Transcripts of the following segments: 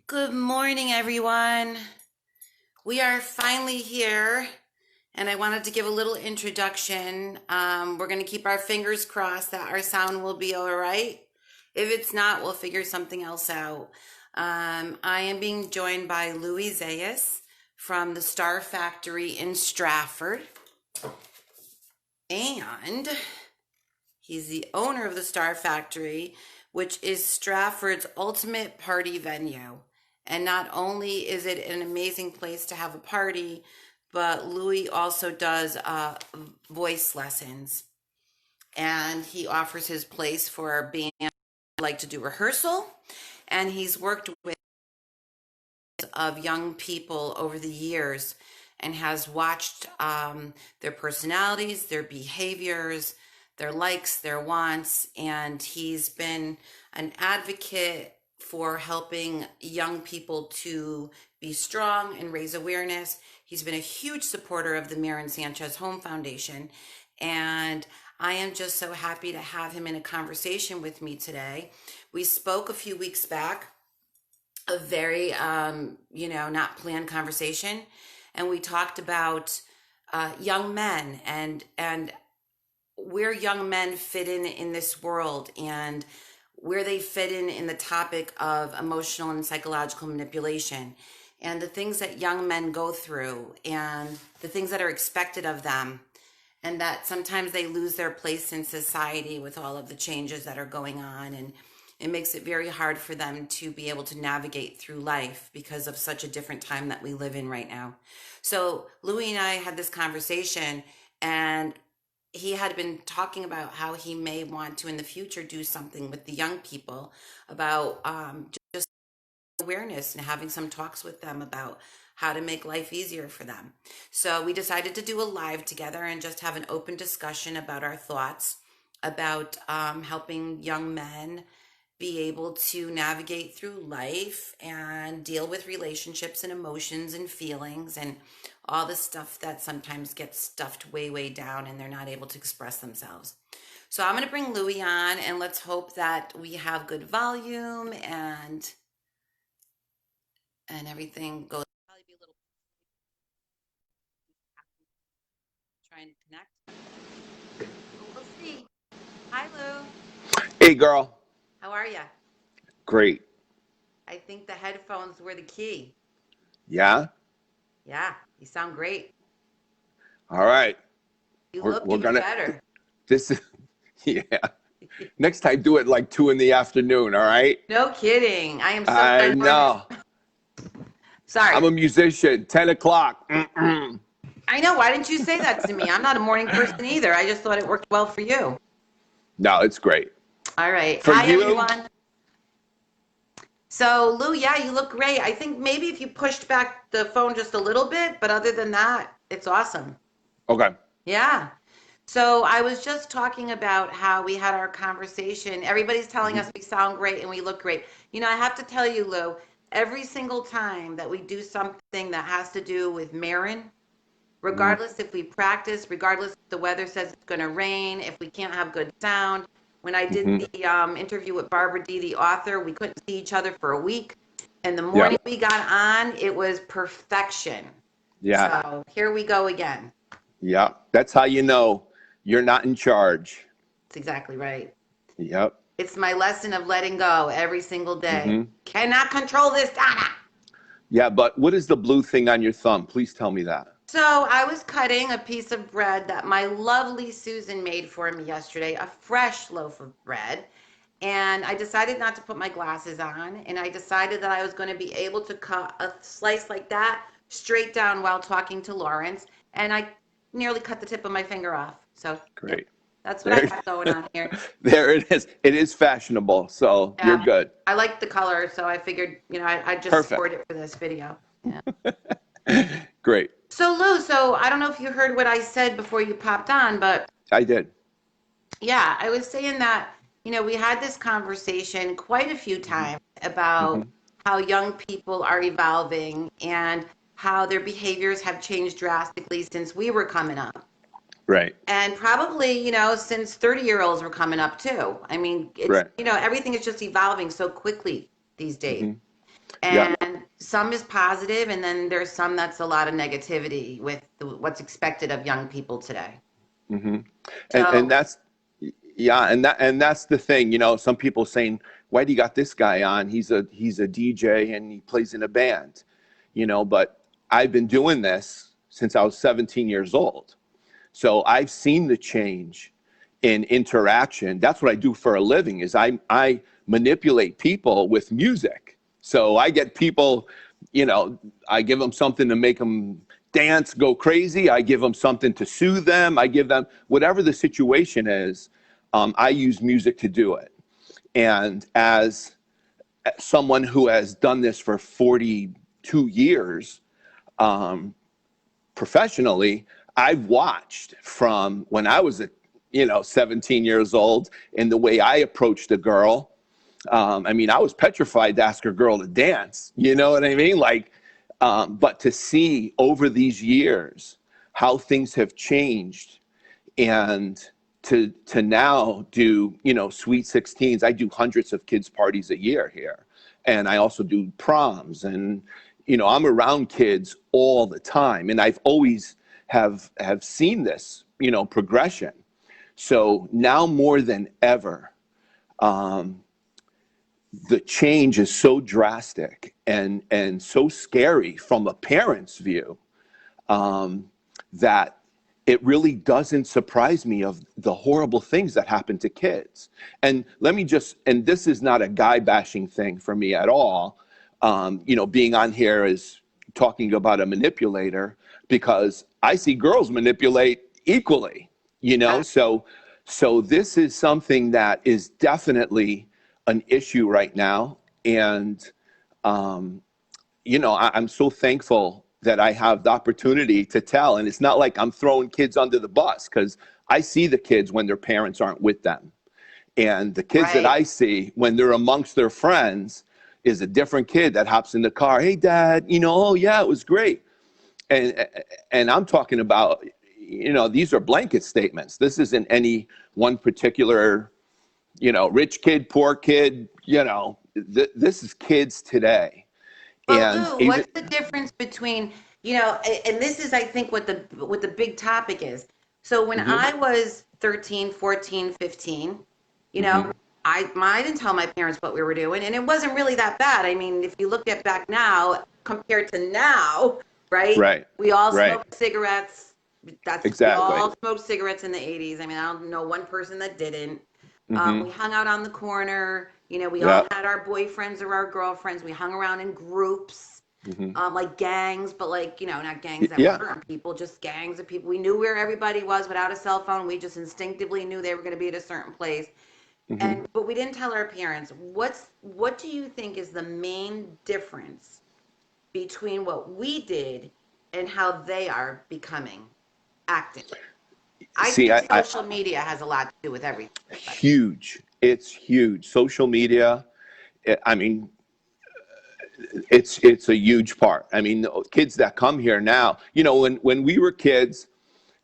Good morning, everyone. We are finally here, and I wanted to give a little introduction. We're going to keep our fingers crossed that our sound will be all right. If it's not, we'll figure something else out. I am being joined by Louis Zayas from the Star Factory in Stratford, and he's the owner of the Star Factory, which is Stratford's ultimate party venue. And not only is it an amazing place to have a party, but Louis also does voice lessons. And he offers his place for bands like to do rehearsal. And he's worked with of young people over the years and has watched their personalities, their behaviors, their likes, their wants, and he's been an advocate for helping young people to be strong and raise awareness. He's been a huge supporter of the Maren Sanchez Home Foundation, and I am just so happy to have him in a conversation with me today. We spoke a few weeks back, a very, not planned conversation, and we talked about young men and where young men fit in this world and where they fit in the topic of emotional and psychological manipulation and the things that young men go through and the things that are expected of them, and that sometimes they lose their place in society with all of the changes that are going on, and it makes it very hard for them to be able to navigate through life because of such a different time that we live in right now. So Louis and I had this conversation, and he had been talking about how he may want to in the future do something with the young people about just awareness and having some talks with them about how to make life easier for them. So we decided to do a live together and just have an open discussion about our thoughts about helping young men be able to navigate through life and deal with relationships and emotions and feelings and all the stuff that sometimes gets stuffed way, way down and they're not able to express themselves. So I'm going to bring Louis on, and let's hope that we have good volume and everything goes. Probably be a little trying to connect. We'll see. Hi, Lou. Hey, girl. How are you? Great. I think the headphones were the key. Yeah? Yeah, you sound great. All right. You We're look even gonna. better. This is. Yeah. Next time, do it like 2 p.m. All right. No kidding. I am so I know. sorry. I'm a musician. 10 o'clock. I know. Why didn't you say that to me? I'm not a morning person either. I just thought it worked well for you. No, it's great. All right. For Hi, you? everyone. So, Lou, yeah, you look great. I think maybe if you pushed back the phone just a little bit, but other than that, it's awesome. Okay. Yeah. So I was just talking about how we had our conversation. Everybody's telling us we sound great and we look great. You know, I have to tell you, Lou, every single time that we do something that has to do with Maren, regardless if we practice, regardless if the weather says it's going to rain, if we can't have good sound. When I did the interview with Barbara D, the author, we couldn't see each other for a week. And the morning we got on, it was perfection. Yeah. So here we go again. Yeah. That's how you know you're not in charge. That's exactly right. Yep. It's my lesson of letting go every single day. Cannot control this, Donna. Yeah, but what is the blue thing on your thumb? Please tell me that. So I was cutting a piece of bread that my lovely Susan made for me yesterday, a fresh loaf of bread. And I decided not to put my glasses on. And I decided that I was going to be able to cut a slice like that straight down while talking to Lawrence. And I nearly cut the tip of my finger off. So Great. That's what I got going on here. There it is. It is fashionable, so you're good. I like the color, so I figured, I just scored it for this video. Yeah. Great. So Lou, I don't know if you heard what I said before you popped on, but I did. Yeah, I was saying that, we had this conversation quite a few times about how young people are evolving and how their behaviors have changed drastically since we were coming up. Right. And probably, since 30-year-olds were coming up too. I mean, it's, everything is just evolving so quickly these days. Yeah. And some is positive, and then there's some that's a lot of negativity with what's expected of young people today. Hmm. And So, that's, yeah, and that's the thing. Some people saying, why do you got this guy on? He's a DJ and he plays in a band. But I've been doing this since I was 17 years old. So I've seen the change in interaction. That's what I do for a living, is I manipulate people with music. So I get people, I give them something to make them dance, go crazy. I give them something to soothe them. I give them whatever the situation is. I use music to do it. And as someone who has done this for 42 years, professionally, I've watched from when I was 17 years old, and the way I approached a girl. I was petrified to ask a girl to dance. You know what I mean? But to see over these years how things have changed, and to now do sweet 16s. I do hundreds of kids parties a year here, and I also do proms, and I'm around kids all the time, and I've always have seen this progression. So now more than ever, the change is so drastic and so scary from a parent's view, that it really doesn't surprise me of the horrible things that happen to kids. And and this is not a guy bashing thing for me at all. Being on here is talking about a manipulator, because I see girls manipulate equally, so this is something that is definitely an issue right now. And, I'm so thankful that I have the opportunity to tell. And it's not like I'm throwing kids under the bus, because I see the kids when their parents aren't with them. And the kids that right. I see when they're amongst their friends is a different kid that hops in the car. Hey, Dad, oh, yeah, it was great. And I'm talking about, these are blanket statements. This isn't any one particular, rich kid, poor kid, this is kids today. Well, And Lou, even, what's the difference between, and this is, I think, what the big topic is. So when mm-hmm, I was 13, 14, 15, you mm-hmm, know, I didn't tell my parents what we were doing, and it wasn't really that bad. I mean, if you look at back now compared to now, right? right, We all right, smoked cigarettes. We exactly. all smoked cigarettes in the 80s. I mean, I don't know one person that didn't. Mm-hmm, We hung out on the corner. We all yeah, had our boyfriends or our girlfriends. We hung around in groups, mm-hmm, like gangs, but like, not gangs that were yeah, hurting people, just gangs of people. We knew where everybody was without a cell phone. We just instinctively knew they were going to be at a certain place. mm-hmm. But we didn't tell our parents. What do you think is the main difference between what we did and how they are becoming, acting? I See, think I social media has a lot to do with everything. But huge. It's huge. Social media. I mean, it's a huge part. I mean, the kids that come here now, when we were kids,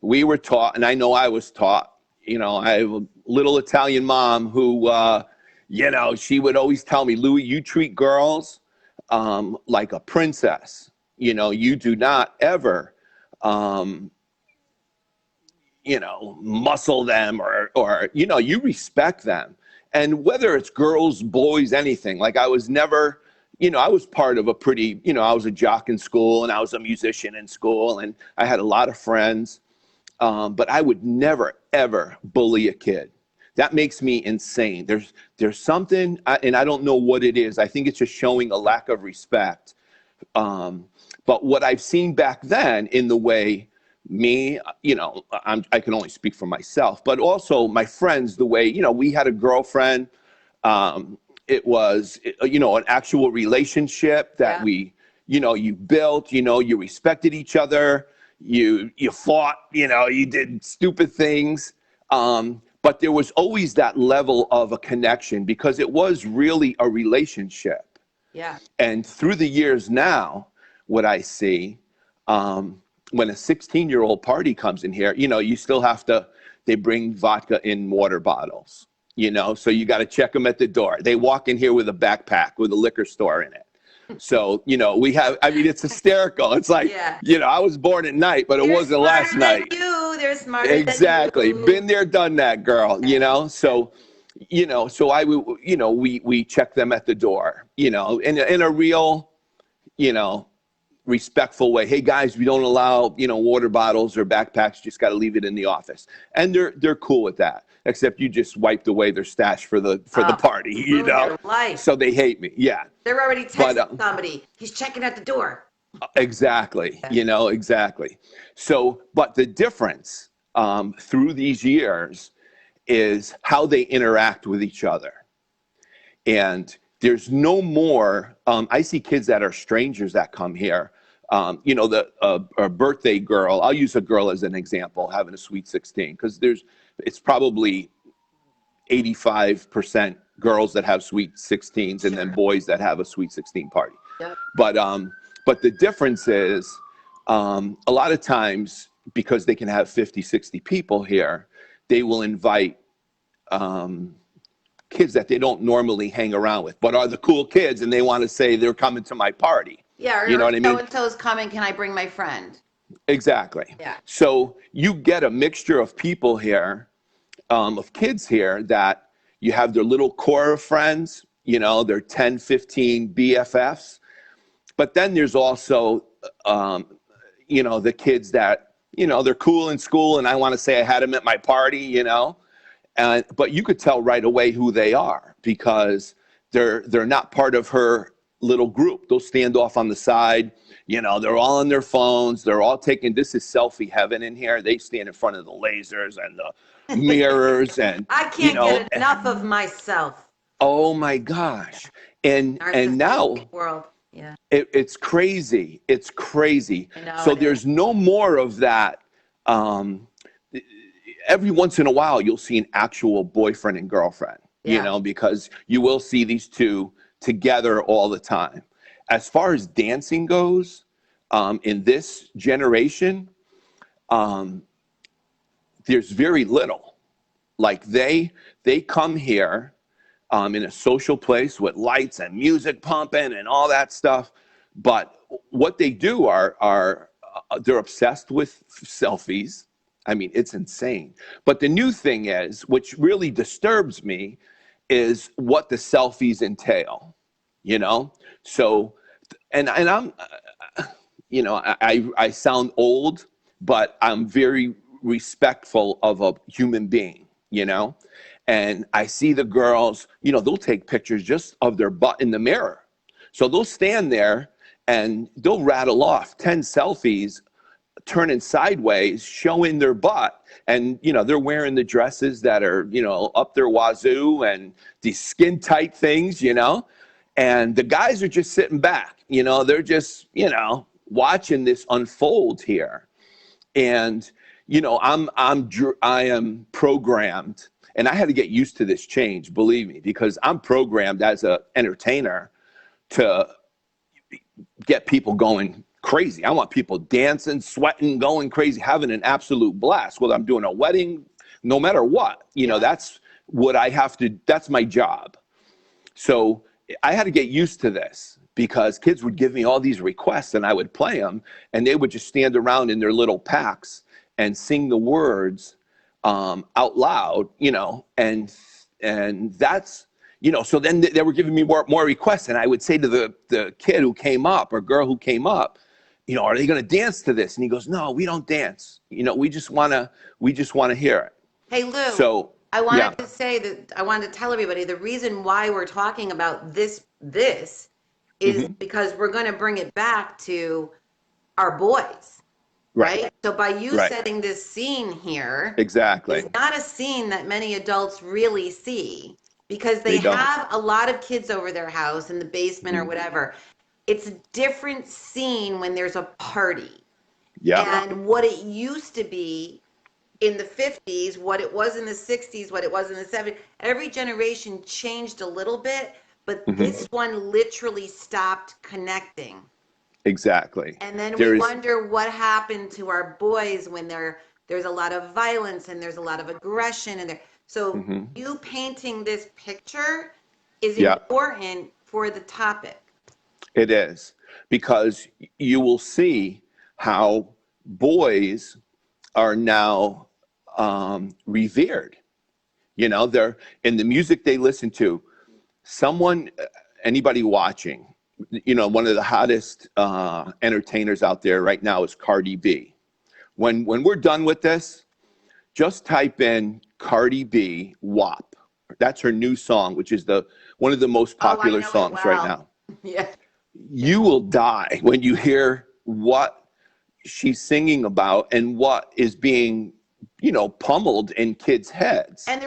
we were taught, and I know I was taught. I have a little Italian mom who, she would always tell me, Louis, you treat girls like a princess. You do not ever, um, muscle them, or you respect them. And whether it's girls, boys, anything, like I was never, I was part of a pretty, I was a jock in school, and I was a musician in school, and I had a lot of friends. But I would never, ever bully a kid. That makes me insane. There's something, and I don't know what it is. I think it's just showing a lack of respect. But what I've seen back then in the way me, I can only speak for myself, but also my friends, the way, we had a girlfriend. It was, an actual relationship that yeah, you built, you respected each other, you fought, you did stupid things. But there was always that level of a connection, because it was really a relationship. yeah. And through the years now, what I see, when a 16-year-old party comes in here, you still have to, they bring vodka in water bottles, so you got to check them at the door. They walk in here with a backpack with a liquor store in it. So, we have, I mean, it's hysterical. It's like, Yeah. I was born at night, but it They're wasn't last smarter than night. you. They're smarter than Exactly. you. Been there, done that, girl, So, so we check them at the door, in a real, you know, respectful way. Hey guys, we don't allow, water bottles or backpacks. Just got to leave it in the office. And they're cool with that. Except you just wiped away their stash for the Oh, party, ruin their life. So they hate me. Yeah. They're already But texting somebody. He's checking at the door. exactly, exactly. So, but the difference through these years is how they interact with each other. And there's no more, I see kids that are strangers that come here. A birthday girl, I'll use a girl as an example, having a sweet 16, because it's probably 85% girls that have sweet 16s and then boys that have a sweet 16 party. Yep. But the difference is a lot of times, because they can have 50, 60 people here, they will invite kids that they don't normally hang around with, but are the cool kids, and they want to say they're coming to my party. Yeah, or you know what I mean? So-and-so's coming. Can I bring my friend? Exactly. Yeah. So you get a mixture of people here, of kids here, that you have their little core of friends, their 10, 15 BFFs. But then there's also, the kids that, they're cool in school, and I want to say I had them at my party, but you could tell right away who they are, because they're not part of her little group. They'll stand off on the side. They're all on their phones. They're all taking, this is selfie heaven in here. They stand in front of the lasers and the mirrors, and I can't get enough of myself. Oh my gosh. And now world. Yeah. It's crazy. It's crazy. So there's no more of that. Every once in a while, you'll see an actual boyfriend and girlfriend, because you will see these two together all the time. As far as dancing goes, in this generation, there's very little. Like they come here in a social place with lights and music pumping and all that stuff. But what they do are they're obsessed with selfies. I mean, it's insane. But the new thing is, which really disturbs me, is what the selfies entail, So, and I'm, I sound old, but I'm very respectful of a human being, And I see the girls, they'll take pictures just of their butt in the mirror. So they'll stand there and they'll rattle off 10 selfies, turning sideways, showing their butt. And, they're wearing the dresses that are, up their wazoo, and these skin tight things, and the guys are just sitting back, they're just, watching this unfold here. And, I am programmed, and I had to get used to this change, believe me, because I'm programmed as an entertainer to get people going crazy. I want people dancing, sweating, going crazy, having an absolute blast. Whether I'm doing a wedding, no matter what, that's what I have to, that's my job. So I had to get used to this, because kids would give me all these requests and I would play them, and they would just stand around in their little packs and sing the words out loud, and that's, so then they were giving me more requests, and I would say to the kid who came up, or girl who came up, are they going to dance to this? And he goes, no, we don't dance. We just want to hear it. Hey, Lou. So I wanted to say that I wanted to tell everybody the reason why we're talking about this is because we're going to bring it back to our boys. Right. So by you setting this scene here, exactly, it's not a scene that many adults really see, because they have a lot of kids over their house in the basement or whatever. It's a different scene when there's a party. Yeah. And what it used to be in the 50s, what it was in the 60s, what it was in the 70s, every generation changed a little bit, but this one literally stopped connecting. Exactly. And then we wonder what happened to our boys when there's a lot of violence and there's a lot of aggression in there. So you painting this picture is important for the topic. It is, because you will see how boys are now revered. You know, they're in the music they listen to. Someone, anybody watching, you know, one of the hottest entertainers out there right now is Cardi B. When we're done with this, just type in Cardi B WAP. That's her new song, which is the one of the most Oh, I popular know it songs right well. now. Yeah. You will die when you hear what she's singing about and what is being, you know, pummeled in kids' heads. And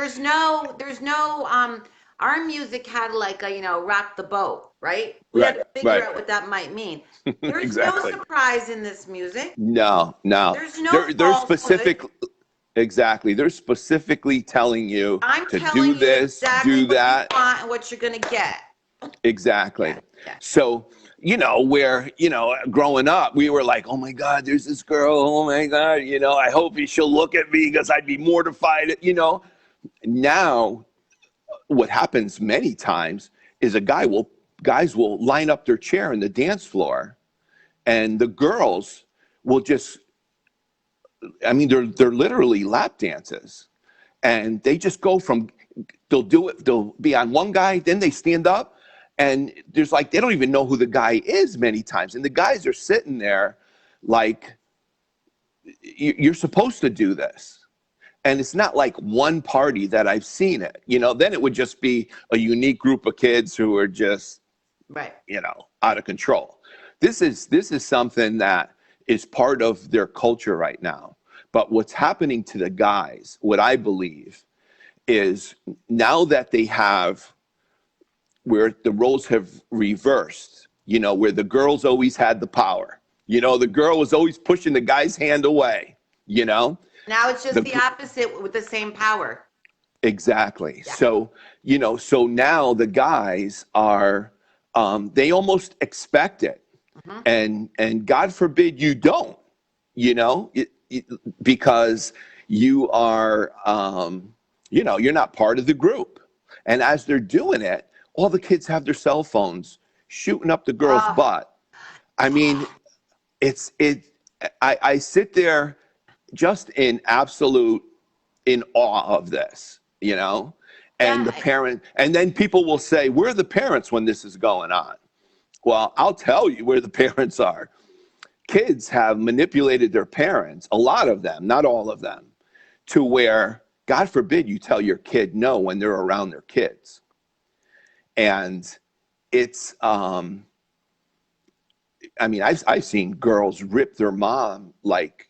our music had like a, rock the boat, right? We had Right, to figure right. out what that might mean. There's no Exactly. surprise in this music. No, no. There's no They're falsehood. specific. Exactly. They're specifically telling you I'm to do telling you this, exactly do what you that. want and what you're gonna get. Exactly. Yeah, yeah. So, you know, where, you know, growing up, we were like, oh my God, there's this girl. Oh my God, you know, I hope she'll look at me because I'd be mortified. You know, now what happens many times is guys will line up their chair in the dance floor, and the girls will just, I mean, they're literally lap dances, and they just go from, they'll do it, they'll be on one guy, then they stand up, and there's like, they don't even know who the guy is many times, and the guys are sitting there like, you're supposed to do this. And it's not like one party that I've seen it, you know, then it would just be a unique group of kids who are just, Right. you know, out of control. This is something that is part of their culture right now. But what's happening to the guys, what I believe, is now that they have, where the roles have reversed, you know, where the girls always had the power. You know, the girl was always pushing the guy's hand away, you know? Now it's just The the opposite with the same power. Exactly. Yeah. So, you know, so now the guys are, they almost expect it. Hmm. And God forbid you don't, you know, because you are, you know, you're not part of the group. And as they're doing it, all the kids have their cell phones shooting up the girl's Uh, butt. I mean, it's, it, I sit there just in absolute, in awe of this, you know? And the yeah. parent, and then people will say, where are the parents when this is going on? Well, I'll tell you where the parents are. Kids have manipulated their parents, a lot of them, not all of them, to where, God forbid, you tell your kid no when they're around their kids. And it's, I mean, I've seen girls rip their mom like,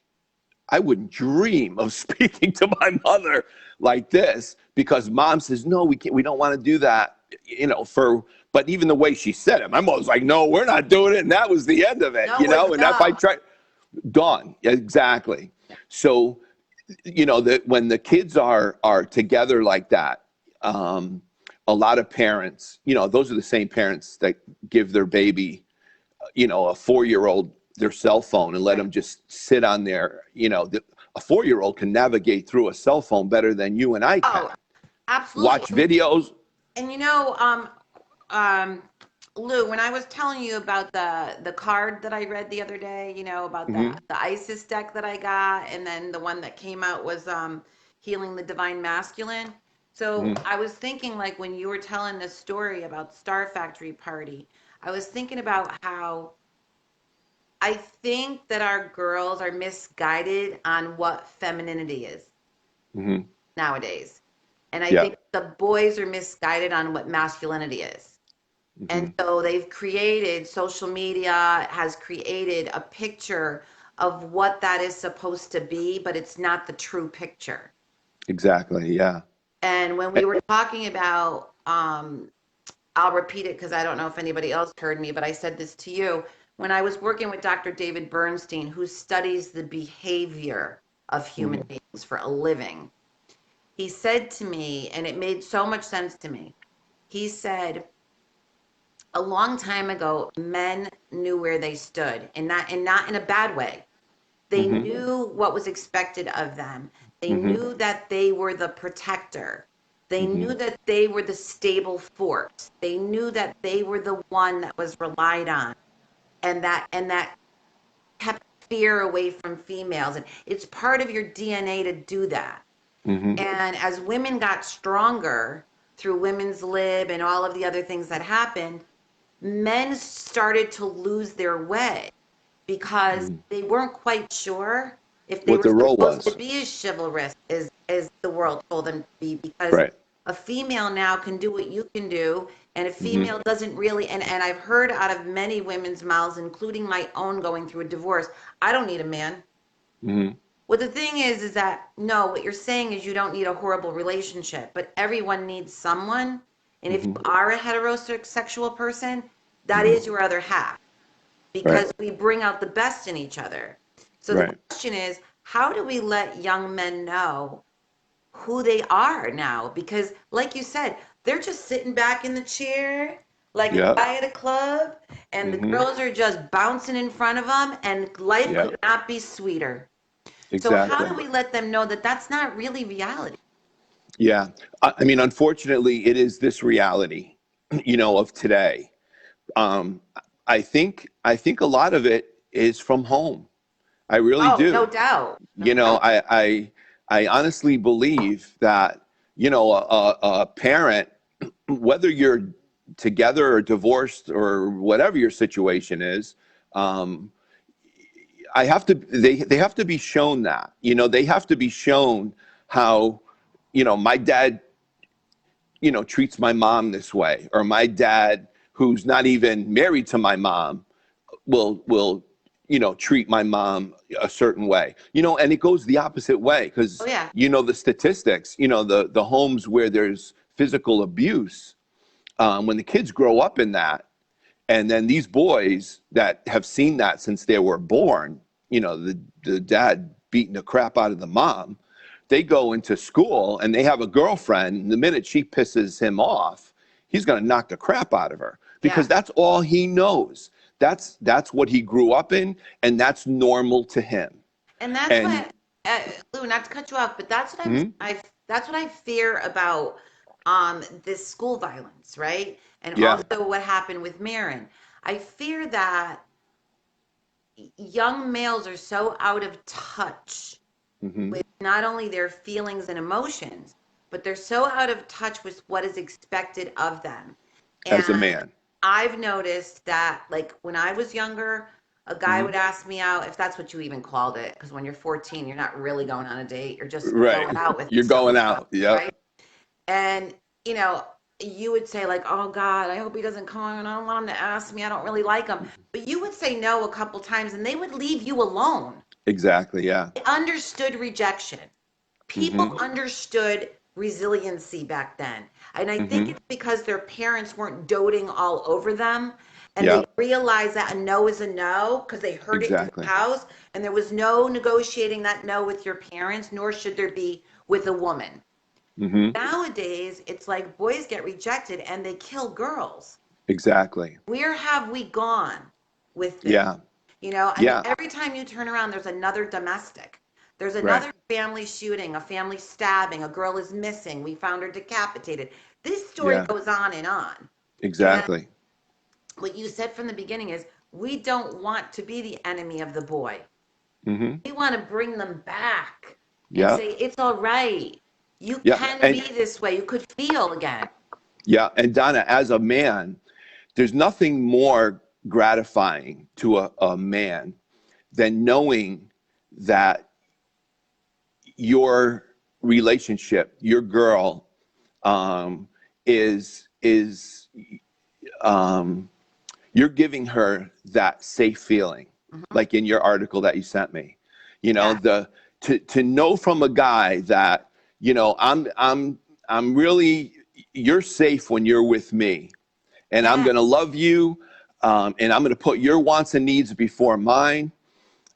I wouldn't dream of speaking to my mother like this, because mom says, no, we can't, we don't want to do that, you know, but even the way she said it, my mom was like, no, we're not doing it. And that was the end of it, No you was know? And if I no. try, gone. Exactly. So, you know, that when the kids are together like that, a lot of parents, you know, those are the same parents that give their baby, you know, a 4-year-old their cell phone and let them just sit on their, you know, a 4-year-old can navigate through a cell phone better than you and I can. Oh, absolutely. Watch videos. And um, Lou, when I was telling you about the card that I read the other day, about the Hmm. the ISIS deck that I got, and then the one that came out was healing the divine masculine. So Hmm. I was thinking, like, when you were telling this story about Star Factory Party, I was thinking about how I think that our girls are misguided on what femininity is Hmm. nowadays. And I Yeah. think the boys are misguided on what masculinity is. And Hmm. so they've created, social media has created a picture of what that is supposed to be, but it's not the true picture. Exactly. Yeah. And when we Eh, were talking about, I'll repeat it because I don't know if anybody else heard me, but I said this to you. When I was working with Dr. David Bernstein, who studies the behavior of human mhm. beings for a living, he said to me, and it made so much sense to me. He said, a long time ago, men knew where they stood, and not in a bad way. They Hmm. knew what was expected of them. They Hmm. knew that they were the protector. They Mm-hmm. knew that they were the stable force. They knew that they were the one that was relied on, and that kept fear away from females. And it's part of your DNA to do that. Mm-hmm. And as women got stronger through women's lib and all of the other things that happened, men started to lose their way because Mm-hmm. they weren't quite sure if they What were the role supposed to was. be as chivalrous as the world told them to be, because Right. a female now can do what you can do, and a Mm-hmm. female doesn't really, and I've heard out of many women's mouths, including my own going through a divorce, I don't need a man. Mm-hmm. Well, the thing is that no, what you're saying is you don't need a horrible relationship, but everyone needs someone. And if Mm-hmm. you are a heterosexual person, that Mm-hmm. is your other half, Right. because we bring out the best in each other. So the Right. question is, how do we let young men know who they are now? Because, like you said, they're just sitting back in the chair like a Yep. guy at a club, and the Mm-hmm. girls are just bouncing in front of them, and life Yep. could not be sweeter. So how do Exactly. we let them know that that's not really reality? Yeah. I mean, unfortunately, it is this reality, of today. Um, I think a lot of it is from home. I really Oh, no do. doubt. No You know, doubt. I honestly believe that, a parent, whether you're together or divorced or whatever your situation is, um, they have to be shown that, they have to be shown how, my dad, treats my mom this way, or my dad, who's not even married to my mom, will treat my mom a certain way, and it goes the opposite way, Oh, because yeah. the statistics, the homes where there's physical abuse, when the kids grow up in that, and then these boys that have seen that since they were born, the dad beating the crap out of the mom, they go into school and they have a girlfriend, and the minute she pisses him off, he's going to knock the crap out of her, Yeah. because that's all he knows. That's what he grew up in, and that's normal to him. And that's And what, Lou, not to cut you off, but that's what mhm, that's what I fear about this school violence, right? And yeah. also what happened with Maren. I fear that young males are so out of touch Hmm. with not only their feelings and emotions, but they're so out of touch with what is expected of them. As a And man. I've noticed that, like, when I was younger, a guy Hmm. would ask me out, if that's what you even called it, because when you're 14, you're not really going on a date, you're just Right. going out with You're someone, going out. Yep. right? And, you know, you would say, like, oh God, I hope he doesn't come and I don't want him to ask me. I don't really like him. But you would say no a couple times and they would leave you alone. Exactly. Yeah. They understood rejection. People Hmm. understood resiliency back then. And I think Hmm. it's because their parents weren't doting all over them, and they Yep. realized that a no is a no because they heard it in the Exactly. house, and there was no negotiating that no with your parents, nor should there be with a woman. Hmm. Nowadays, it's like boys get rejected and they kill girls. Exactly. Where have we gone with this? Yeah. I mean, Yeah. every time you turn around, there's another domestic. There's Right. another family shooting, a family stabbing, a girl is missing. We found her decapitated. This story Yeah. goes on and on. And Exactly. what you said from the beginning is we don't want to be the enemy of the boy. Hmm. We want to bring them back and Yeah. say, it's all right. You Yeah. can be And this way. You could feel again. yeah. And Donna, as a man, there's nothing more gratifying to a man than knowing that your relationship, your girl, um, is um, you're giving her that safe feeling, Mhm. like in your article that you sent me. Yeah. The to know from a guy that, I'm really, you're safe when you're with me, and I'm Yeah. gonna love you, and I'm gonna put your wants and needs before mine.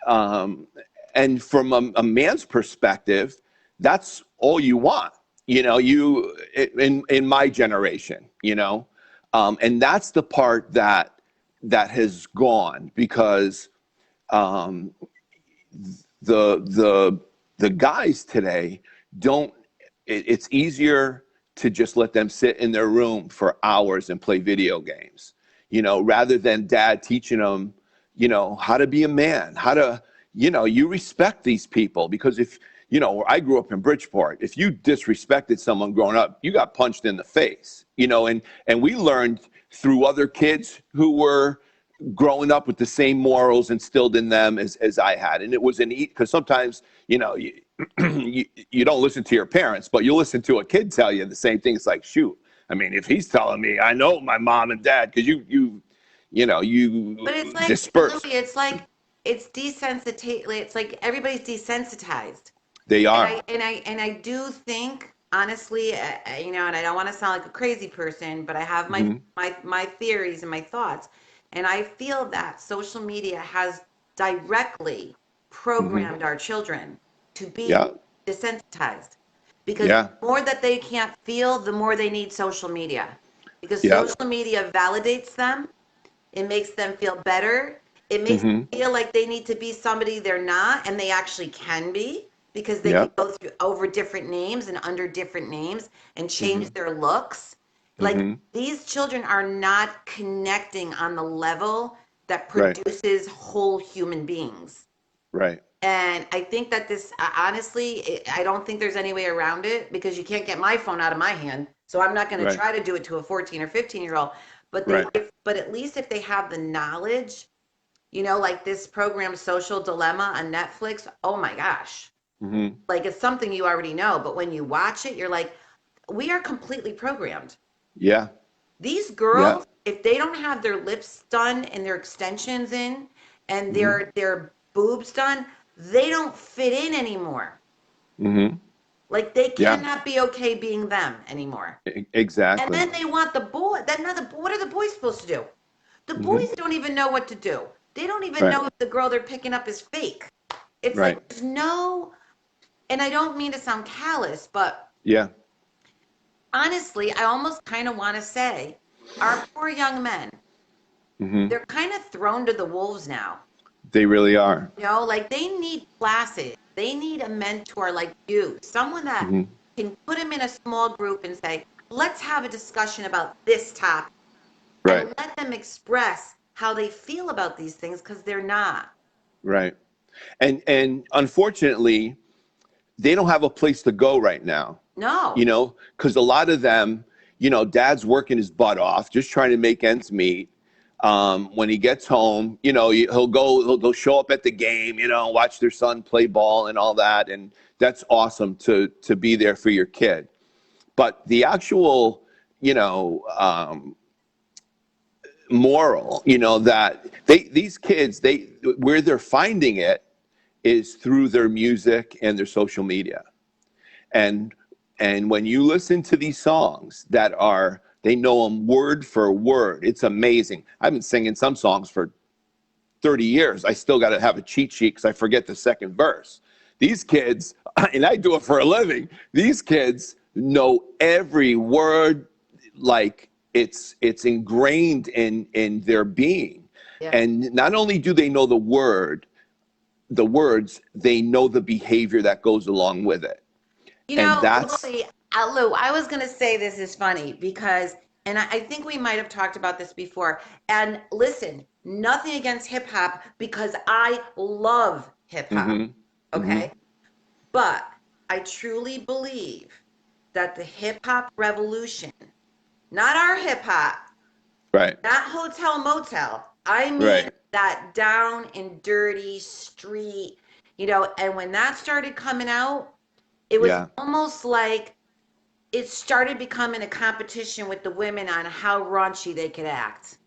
Um, and from a man's perspective, that's all you want. In my generation, and that's the part that has gone, because um, the the guys today don't. It's easier to just let them sit in their room for hours and play video games, rather than dad teaching them, how to be a man, how to, you respect these people. Because if, I grew up in Bridgeport, if you disrespected someone growing up, you got punched in the face, and we learned through other kids who were growing up with the same morals instilled in them as I had. And it was because sometimes, you don't listen to your parents, but you listen to a kid tell you the same thing. It's like, shoot, I mean, if he's telling me, I know my mom and dad, because you But it's like, disperse. Louis, it's desensitized. It's like everybody's desensitized. They And are. I do think, honestly, and I don't want to sound like a crazy person, but I have Mm-hmm. my theories and my thoughts, and I feel that social media has directly Mm-hmm. programmed our children to be Yeah. desensitized, because Yeah. the more that they can't feel, the more they need social media, because Yeah. social media validates them. It makes them feel better. It makes Mm-hmm. them feel like they need to be somebody they're not, and they actually can be, because they Yeah. can go through over different names and under different names and Mm-hmm. change their looks. Like, Mm-hmm. these children are not connecting on the level that Right. produces whole human beings. Right. And I think that honestly, I don't think there's any way around it, because you can't get my phone out of my hand. So I'm not going to Right. try to do it to a 14 or 15-year-old. But Right. but at least if they have the knowledge, like this program, Social Dilemma on Netflix. Oh my gosh. Mm-hmm. Like, it's something you already know. But when you watch it, you're like, we are completely programmed. Yeah. These Yeah. girls, if they don't have their lips done and their extensions in and Mm-hmm. their boobs done, they don't fit in anymore. Mm-hmm. Like, they Yeah. cannot be okay being them anymore. And Exactly. then they want the boy. What are the boys supposed to do? The Mm-hmm. boys don't even know what to do. They don't even Right. know if the girl they're picking up is fake. It's like Right. there's no, and I don't mean to sound callous, but Yeah. honestly, I almost kind of want to say our poor young men, Mm-hmm. they're kind of thrown to the wolves now. They really are. Like, they need classes. They need a mentor like you, someone that Mm-hmm. can put them in a small group and say, let's have a discussion about this topic, Right. and let them express how they feel about these things, because they're not. Right. And unfortunately, they don't have a place to go right now. No. Because a lot of them, dad's working his butt off, just trying to make ends meet. When he gets home, they'll show up at the game, watch their son play ball and all that. And that's awesome to be there for your kid. But the actual, moral, that these kids, where they're finding it is through their music and their social media. And when you listen to these songs they know them word for word. It's amazing. I've been singing some songs for 30 years. I still got to have a cheat sheet because I forget the second verse. These kids, and I do it for a living, these kids know every word like it's ingrained in their being. Yeah. And not only do they know the words, they know the behavior that goes along with it. And that's Lily, Lou, I was going to say this is funny because, and I think we might have talked about this before. And listen, nothing against hip hop, because I love hip hop. mm-hmm, mm-hmm, Okay. But I truly believe that the hip hop revolution, not our hip hop, right, not hotel motel, I mean right, that down and dirty street, and when that started coming out, it was yeah, almost like it started becoming a competition with the women on how raunchy they could act.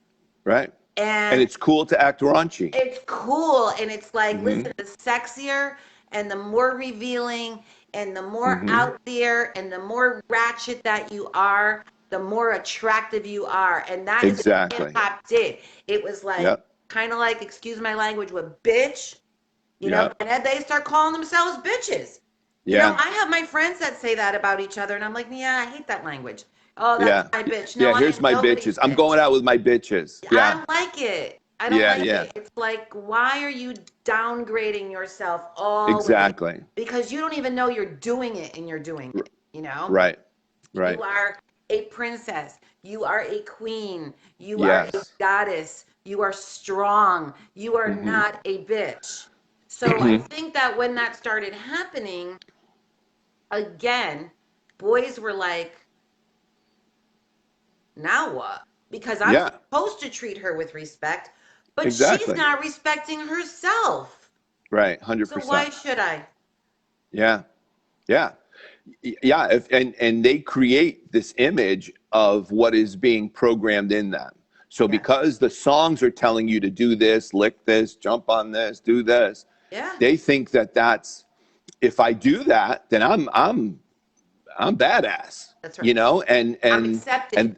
right. And And it's cool to act raunchy. it's cool. And it's like, Mm-hmm, listen, the sexier and the more revealing and the more mm-hmm, out there and the more ratchet that you are, the more attractive you are. And that is what hip exactly. hop did. It was like, Yep, kind of like, excuse my language, with bitch, yep, and then they start calling themselves bitches. yeah, I have my friends that say that about each other, and I'm like, yeah, I hate that language. Oh, that's yeah, my bitch. No, yeah. I Here's am my nobody's bitches. I'm bitch. going out with my bitches. I Yeah, don't like it. I don't yeah, like yeah, it. It's like, why are you downgrading yourself always? exactly. Because you don't even know you're doing it and you're doing R- it, you know? Right. You Right. are a princess. You are a queen. You are a Yes. goddess. You are strong. You are Mm-hmm. not a bitch. So I think that when that started happening, again, boys were like, now what? Because I'm Yeah. supposed to treat her with respect, but she's Exactly. not respecting herself. Right. So why 100%. should I? Yeah. Yeah. Yeah. And they create this image of what is being programmed in them. So Yeah. because the songs are telling you to do this, lick this, jump on this, do this, Yeah. they think that that's, if I do that, then I'm badass, That's right. you know, I'm accepted. and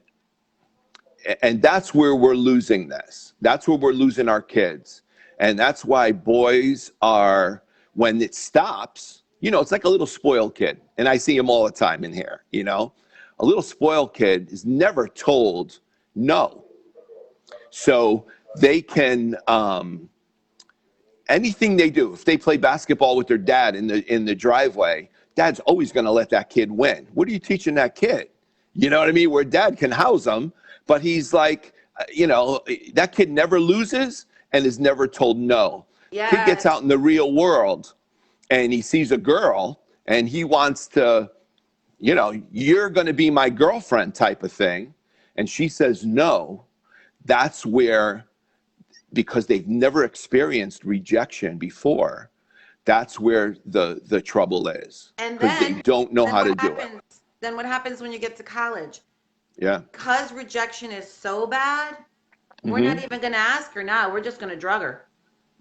and that's where we're losing this. That's where we're losing our kids. And that's why boys are, when it stops, you know, it's like a little spoiled kid. And I see him all the time in here, you know. A little spoiled kid is never told no. So they can, anything they do, if they play basketball with their dad in the driveway, dad's always going to let that kid win. What are you teaching that kid? You know what I mean? Where dad can house him, but he's like, you know, that kid never loses and is never told no. Kid gets Yes. out in the real world and he sees a girl and he wants to, you know, you're going to be my girlfriend type of thing. And she says no. That's where, because they've never experienced rejection before, that's where the trouble is, And because they then, don't know then how what to do it. happens? Then what happens when you get to college? Yeah. Because rejection is so bad, we're not Mm-hmm. even going to ask her now. We're just going to drug her.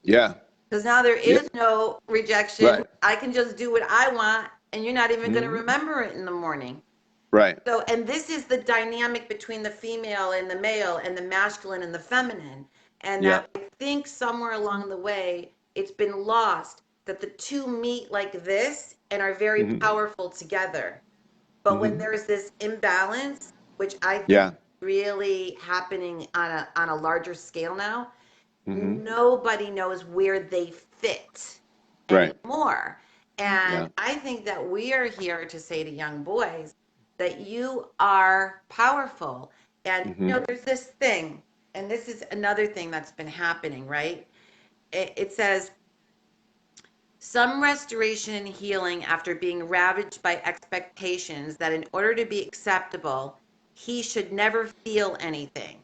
Yeah. Because now there Yeah. is no rejection. Right. I can just do what I want, and you're not even going to Mm-hmm. remember it in the morning. Right. So, and this is the dynamic between the female and the male, and the masculine and the feminine. And Yeah. that I think somewhere along the way, it's been lost that the two meet like this and are very Mm-hmm. powerful together. But when Mm-hmm. there's this imbalance, which I think Yeah. is really happening on a larger scale now, Mm-hmm. nobody knows where they fit Right. anymore. And Yeah. I think that we are here to say to young boys that you are powerful. And Mm-hmm. there's this thing, and this is another thing that's been happening, right? It says some restoration and healing after being ravaged by expectations that in order to be acceptable, he should never feel anything,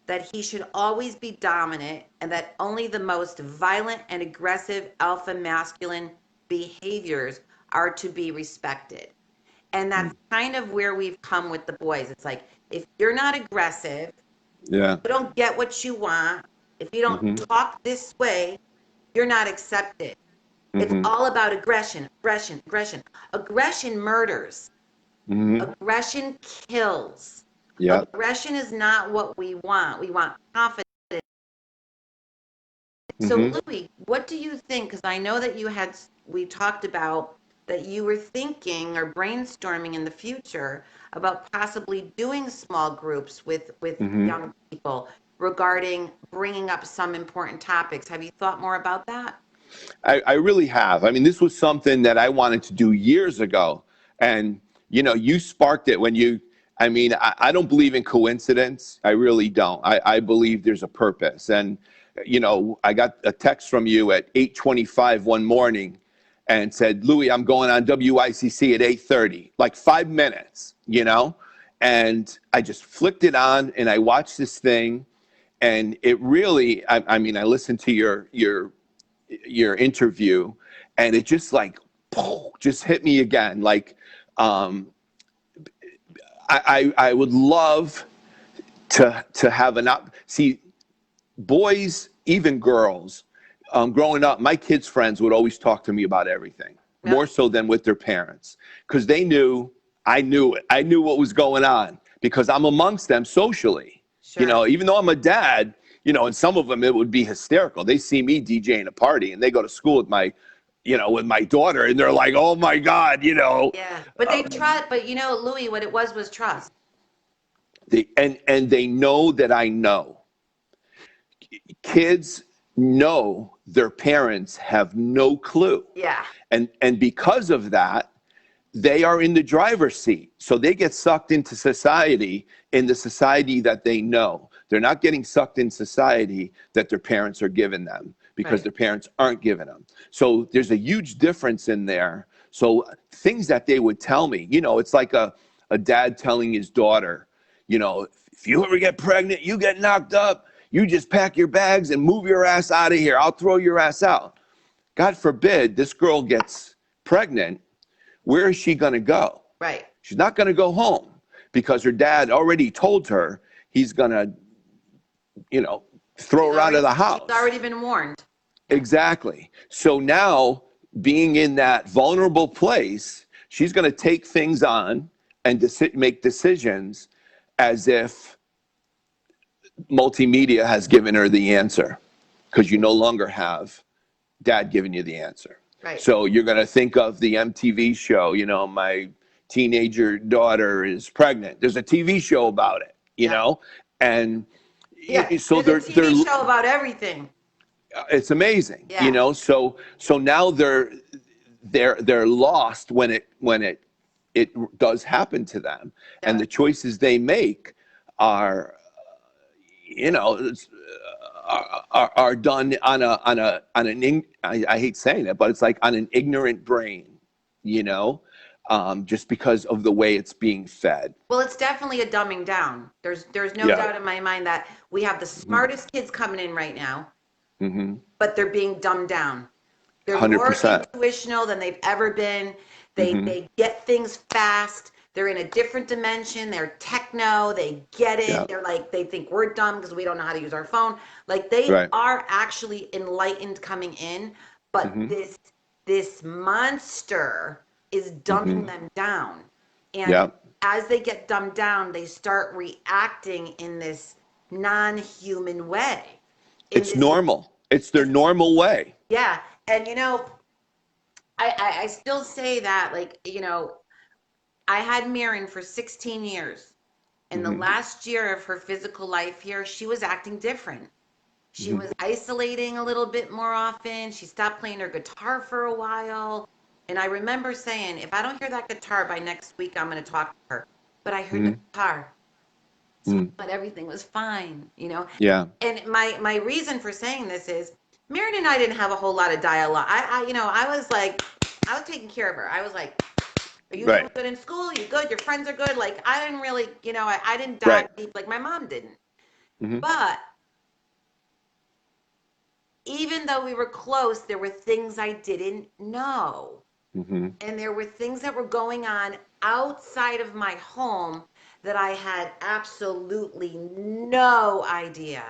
that he should always be dominant, and that only the most violent and aggressive alpha masculine behaviors are to be respected. And that's kind of where we've come with the boys. It's like, if you're not aggressive, Yeah. you don't get what you want, if you don't Mm-hmm. talk this way, you're not accepted. It's Mm-hmm. all about aggression, aggression, aggression. Aggression murders. Mm-hmm. Aggression kills. Yeah. Aggression is not what we want. We want confidence. So, Mm-hmm. Louis, what do you think? Because I know that we talked about that you were thinking or brainstorming in the future about possibly doing small groups with Mm-hmm. young people regarding bringing up some important topics. Have you thought more about that? I really have. I mean, this was something that I wanted to do years ago. And, you know, you sparked it when you, I mean, I don't believe in coincidence. I really don't. I believe there's a purpose. And, you know, I got a text from you at 8:25 one morning and said, Louis, I'm going on WICC at 8:30, like 5 minutes, you know? And I just flicked it on and I watched this thing. And it really, I mean, I listened to your interview and it just like just hit me again. Like I would love to have an up see boys, even girls, growing up, my kids' friends would always talk to me about everything, Yep. more so than with their parents, because they knew I knew it. I knew what was going on because I'm amongst them socially. You Sure. know, even though I'm a dad, you know, and some of them it would be hysterical. They see me DJing a party and they go to school with my, you know, with my daughter, and they're like, "Oh my God," you know. Yeah. But they trust, but Louis, what it was trust. And they know that I know. Kids know their parents have no clue. Yeah. And because of that, they are in the driver's seat. So they get sucked into society, in the society that they know. They're not getting sucked in society that their parents are giving them, because Right. their parents aren't giving them. So there's a huge difference in there. So things that they would tell me, it's like a dad telling his daughter, if you ever get pregnant, you get knocked up, you just pack your bags and move your ass out of here. I'll throw your ass out. God forbid this girl gets pregnant. Where is she going to go? Right. She's not going to go home, because her dad already told her he's going to, throw her out of the house. She's already been warned. Exactly. So now, being in that vulnerable place, she's going to take things on and make decisions as if multimedia has given her the answer, because you no longer have dad giving you the answer. Right. So you're going to think of the MTV show, my teenager daughter is pregnant. There's a TV show about it, and so there's a TV show about everything. It's amazing, Yeah. So now they're lost when it does happen to them, and the choices they make are, are done on an I hate saying it, but it's like on an ignorant brain, just because of the way it's being fed. Well, it's definitely a dumbing down. There's no doubt in my mind that we have the smartest kids coming in right now, but they're being dumbed down. They're 100%. More intuitional than they've ever been. They get things fast. They're in a different dimension. They're techno. They get it. Yeah. They're like, they think we're dumb because we don't know how to use our phone. Like they are actually enlightened coming in, but this monster is dumbing them down. And as they get dumbed down, they start reacting in this non-human way. It's normal. It's their normal way. Yeah. And, I still say that, like, I had Maren for 16 years. And the last year of her physical life here, she was acting different. She was isolating a little bit more often. She stopped playing her guitar for a while. And I remember saying, if I don't hear that guitar by next week, I'm going to talk to her. But I heard the guitar. So but everything was fine, Yeah. And my reason for saying this is, Maren and I didn't have a whole lot of dialogue. I was taking care of her. I was like, are you doing good in school? You good? Your friends are good? Like, I didn't really, I didn't dive deep like my mom didn't. But even though we were close, there were things I didn't know. And there were things that were going on outside of my home that I had absolutely no idea.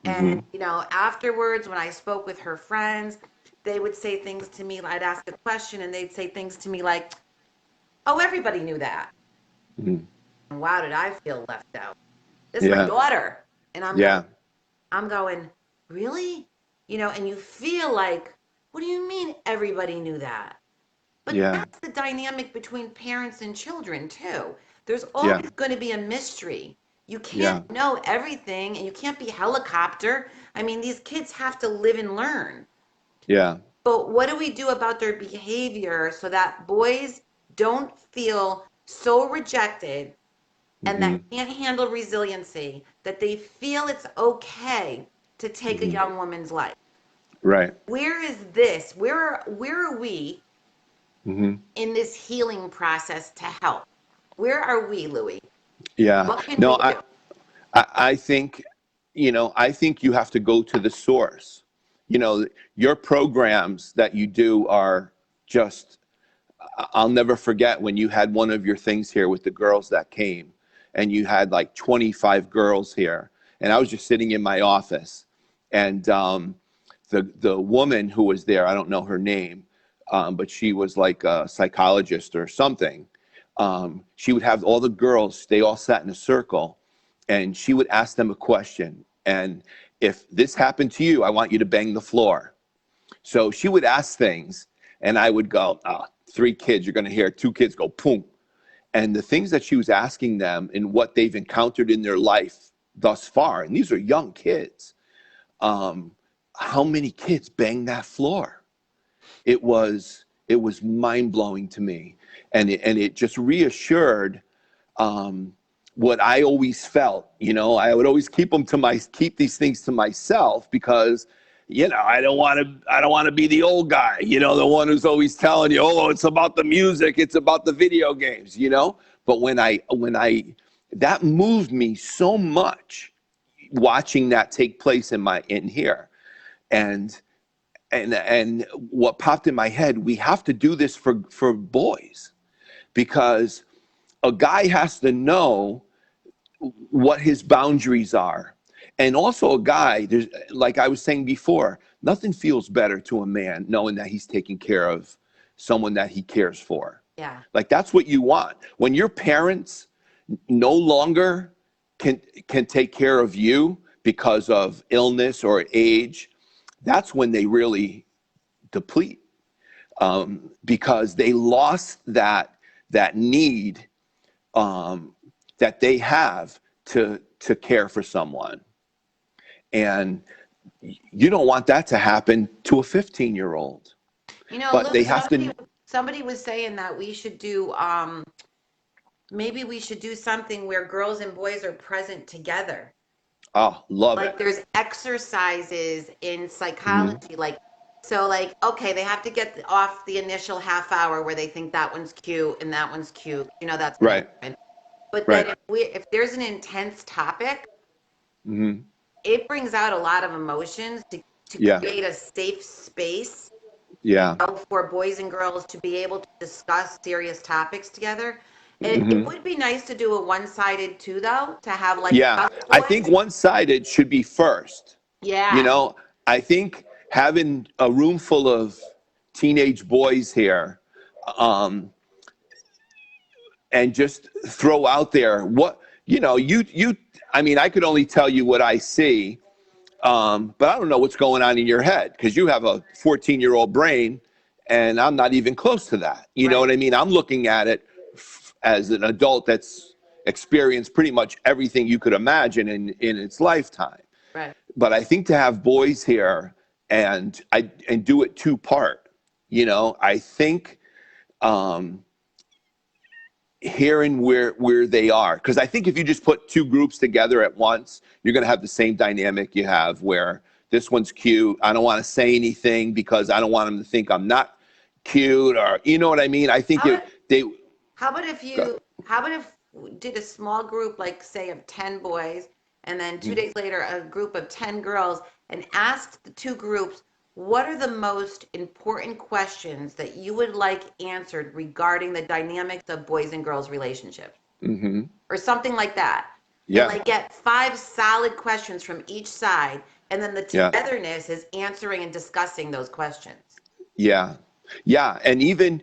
And, afterwards, when I spoke with her friends, they would say things to me. I'd ask a question and they'd say things to me like, oh, everybody knew that. And wow, did I feel left out. This is my daughter. And I'm going, really? And you feel like, what do you mean everybody knew that? But that's the dynamic between parents and children, too. There's always going to be a mystery. You can't know everything, and you can't be helicopter. I mean, these kids have to live and learn. Yeah. But what do we do about their behavior so that boys don't feel so rejected and that can't handle resiliency, that they feel it's okay to take a young woman's life? Right. Where is this? Where are we in this healing process to help? Where are we, Louis? Yeah. What can we do? I think, I think you have to go to the source. Your programs that you do are just, I'll never forget when you had one of your things here with the girls that came, and you had like 25 girls here. And I was just sitting in my office, and the woman who was there, I don't know her name, but she was like a psychologist or something. She would have all the girls, they all sat in a circle, and she would ask them a question. And if this happened to you, I want you to bang the floor. So she would ask things, and I would go, 3 kids, you're going to hear 2 kids go, boom. And the things that she was asking them and what they've encountered in their life thus far, and these are young kids, how many kids banged that floor? It was it was mind-blowing to me. And it just reassured what I always felt. I would always keep these things to myself because, I don't want to be the old guy, the one who's always telling you, oh, it's about the music, it's about the video games, But when that moved me so much, watching that take place in here, and what popped in my head, we have to do this for boys, because a guy has to know what his boundaries are. And also a guy, there's, like I was saying before, nothing feels better to a man knowing that he's taking care of someone that he cares for. Yeah. Like, that's what you want. When your parents no longer can take care of you because of illness or age, that's when they really deplete, because they lost that need that they have to care for someone. And you don't want that to happen to a 15-year-old. But Luke, they have somebody was saying that we should do, maybe we should do something where girls and boys are present together. Oh, love it. Like, there's exercises in psychology, okay, they have to get off the initial half hour where they think that one's cute and that one's cute. That's right. Different. But right. then if there's an intense topic, Mm-hmm. it brings out a lot of emotions to create a safe space. Yeah. For boys and girls to be able to discuss serious topics together. Mm-hmm. It would be nice to do a one-sided too, though, to have I think one-sided should be first. Yeah. I think having a room full of teenage boys here, and just throw out there what, I could only tell you what I see, but I don't know what's going on in your head, because you have a 14-year-old brain and I'm not even close to that. You know what I mean? I'm looking at it as an adult that's experienced pretty much everything you could imagine in its lifetime. Right. But I think to have boys here and do it two-part, I think hearing where they are, because I think if you just put two groups together at once, you're going to have the same dynamic you have where this one's cute. I don't want to say anything because I don't want them to think I'm not cute, or you know what I mean? I think How about if we did a small group, like say of 10 boys, and then 2 days later a group of 10 girls, and asked the two groups, what are the most important questions that you would like answered regarding the dynamics of boys and girls relationships? Mm-hmm. Or something like that. Yeah. And get 5 solid questions from each side, and then the togetherness is answering and discussing those questions. Yeah. Yeah. And even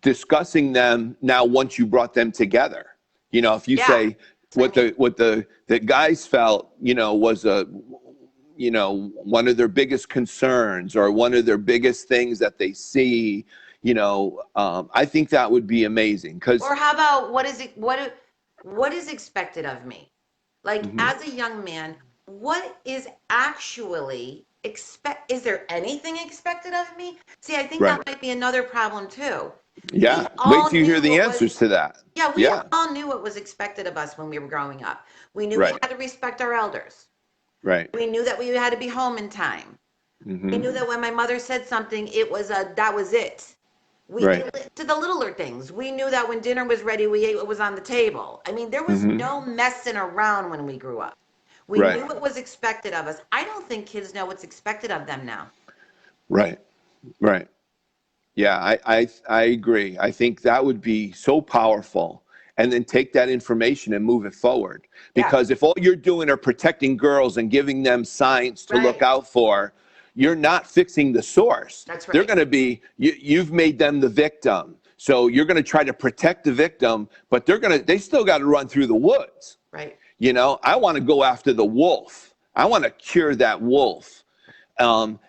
discussing them now once you brought them together. If you say what the guys felt, was one of their biggest concerns or one of their biggest things that they see, I think that would be amazing. Or how about what is expected of me? As a young man, what is actually is there anything expected of me? See, I think that might be another problem too. Yeah. Wait till you hear the answers to that. Yeah, we all knew what was expected of us when we were growing up. We knew we had to respect our elders. Right. We knew that we had to be home in time. Mm-hmm. We knew that when my mother said something, it was that was it. To the littler things. We knew that when dinner was ready, we ate what was on the table. There was no messing around when we grew up. We knew what was expected of us. I don't think kids know what's expected of them now. Right. Yeah, I agree. I think that would be so powerful. And then take that information and move it forward. Because if all you're doing are protecting girls and giving them signs to look out for, you're not fixing the source. That's right. They're going to be, you've made them the victim. So you're going to try to protect the victim, but they still got to run through the woods. Right. I want to go after the wolf. I want to cure that wolf. And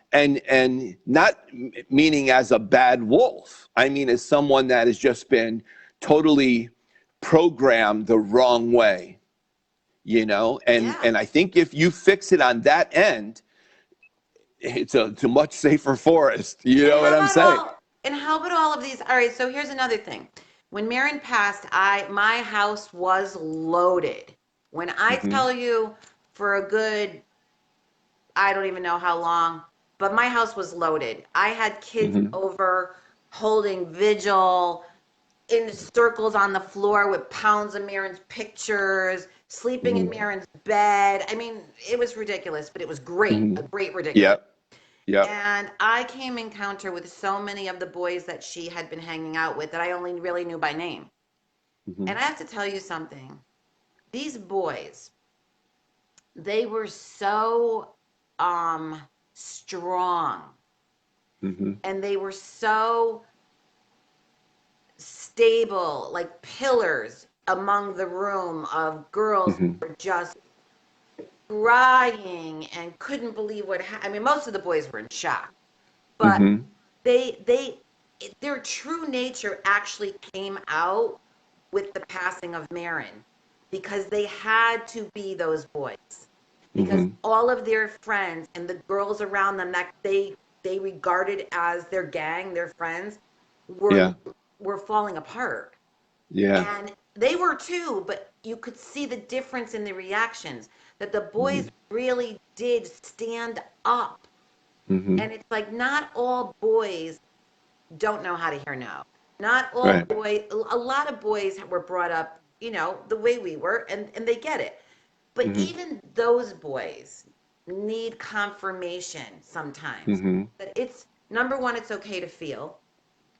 not meaning as a bad wolf. I mean, as someone that has just been totally programmed the wrong way, and I think if you fix it on that end, it's a much safer forest. You know what I'm saying? And how about all of these? All right, so here's another thing. When Maren passed, my house was loaded. When I Mm-hmm. tell you for a good, I don't even know how long, but my house was loaded. I had kids Mm-hmm. over holding vigil in circles on the floor with pounds of Maren's pictures, sleeping in Mm-hmm. Maren's bed. I mean, it was ridiculous, but it was great, Mm-hmm. a great ridiculous. Yep. Yep. And I came encounter with so many of the boys that she had been hanging out with that I only really knew by name. Mm-hmm. And I have to tell you something. These boys, they were so strong, Mm-hmm. and they were so stable, like pillars among the room of girls Mm-hmm. who were just crying and couldn't believe what happened. I mean, most of the boys were in shock, but Mm-hmm. they their true nature actually came out with the passing of Maren, because they had to be those boys, because Mm-hmm. all of their friends and the girls around them that they regarded as their gang, their friends, were Yeah. were falling apart. Yeah. And they were too, but you could see the difference in the reactions, that the Mm-hmm. boys really did stand up. Mm-hmm. And it's like, not all boys don't know how to hear no. Not all Right. boys, a lot of boys were brought up, the way we were, and they get it. But Mm-hmm. even those boys need confirmation sometimes Mm-hmm. that it's number one, it's okay to feel.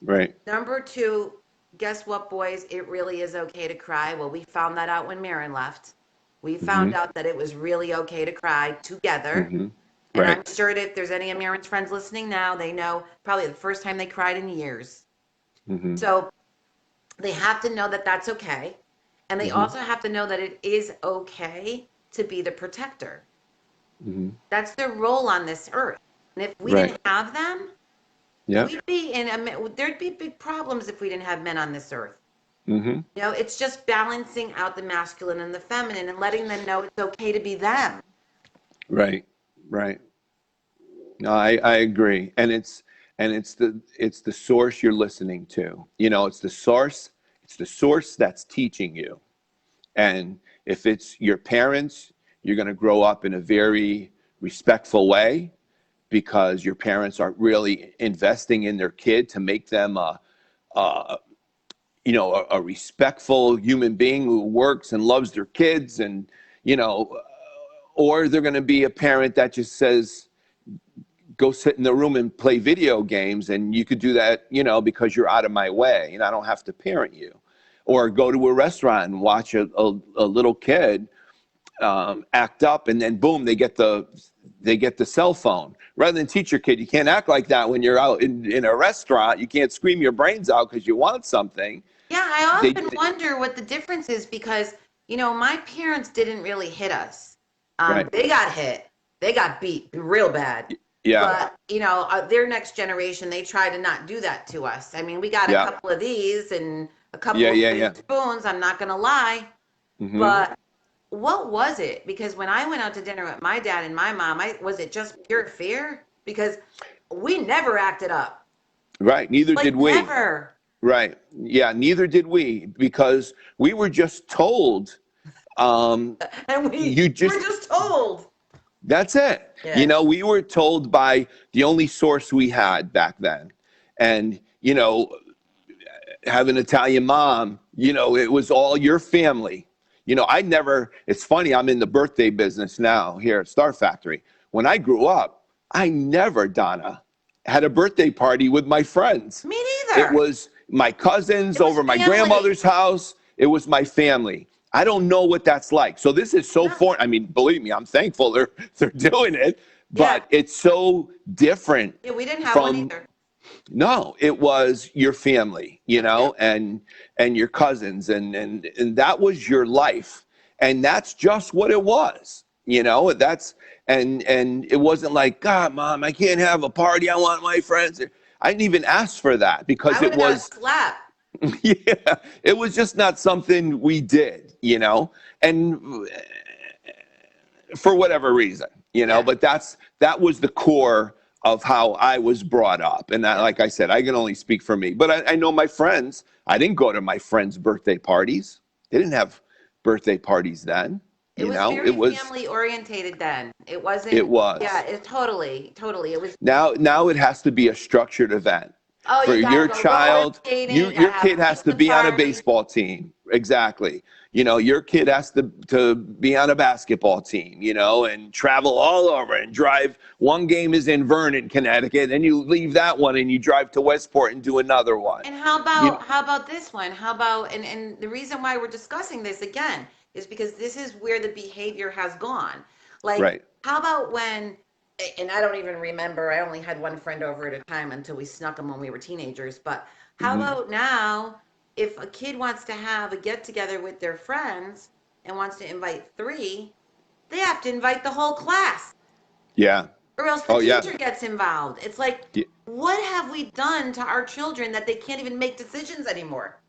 Right. Number two, guess what, boys? It really is okay to cry. Well, we found that out when Maren left. We Mm-hmm. found out that it was really okay to cry together. Mm-hmm. And Right. I'm sure that if there's any of Maren's friends listening now, they know probably the first time they cried in years. Mm-hmm. So they have to know that that's okay. And they Mm-hmm. also have to know that it is okay to be the protector. Mm-hmm. That's their role on this earth. And if we Right. didn't have them, Yep. we'd be in there'd be big problems if we didn't have men on this earth. Mm-hmm. It's just balancing out the masculine and the feminine and letting them know it's okay to be them. Right. Right. No, I agree. And it's the source you're listening to. It's the source that's teaching you. And if it's your parents, you're going to grow up in a very respectful way, because your parents are really investing in their kid to make them a a respectful human being who works and loves their kids. And or they're going to be a parent that just says, go sit in the room and play video games, and you could do that, because you're out of my way and I don't have to parent you. Or go to a restaurant and watch a little kid act up, and then boom, they get the cell phone. Rather than teach your kid, you can't act like that when you're out in a restaurant. You can't scream your brains out because you want something. Yeah, I They, often wonder what the difference is, because, my parents didn't really hit us. right. They got hit, they got beat real bad. Yeah. But, their next generation, they try to not do that to us. I mean, we got a Yeah. couple of these and a couple Yeah. of Yeah. wooden Yeah. spoons, I'm not going to lie. Hmm. But what was it? Because when I went out to dinner with my dad and my mom, was it just pure fear? Because we never acted up. Right. Neither Like, did we. never. Right. Yeah. Neither did we, because we were just told. And we You were just just told. That's it. Yeah. We were told by the only source we had back then. And, have an Italian mom, it was all your family. It's funny, I'm in the birthday business now here at Star Factory. When I grew up, I never, Donna, had a birthday party with my friends. Me It neither. was my cousins It was over my family. grandmother's house. It was my family. I don't know what that's like. So this is so No. foreign. I mean, believe me, I'm thankful they're doing it, Yeah. but it's so different Yeah, we didn't have one from. either. No, it was your family, That's it. and your cousins, and that was your life, and that's just what it was. That's and it wasn't like, God, Mom, I can't have a party. I want my friends. I didn't even ask for that, I because would it have got a was. slap. Yeah, it was just not something we did, and for whatever reason, Yeah. but that was the core of how I was brought up. And like I said, I can only speak for me. But I know my friends. I didn't go to my friends' birthday parties. They didn't have birthday parties then. It You was know, very family orientated then. It it wasn't, yeah, was. it totally. It was, Now it has to be a structured event. oh, For you gotta your go roller child, skating, you your have kid a has to pizza be on a party. baseball team. Exactly. You know, your kid has to be on a basketball team, you know, and travel all over and drive. One game is in Vernon, Connecticut, and you leave that one and you drive to Westport and do another one. And You how about this one? How about, and the reason why we're discussing this again is because this is where the behavior has gone. Like, right. how about when, and I don't even remember, I only had one friend over at a time until we snuck them when we were teenagers, but how Hmm. about now if a kid wants to have a get together with their friends and wants to invite three, they have to invite the whole class Yeah. or else the Oh yeah. teacher gets involved. It's like, Y- what have we done to our children that they can't even make decisions anymore?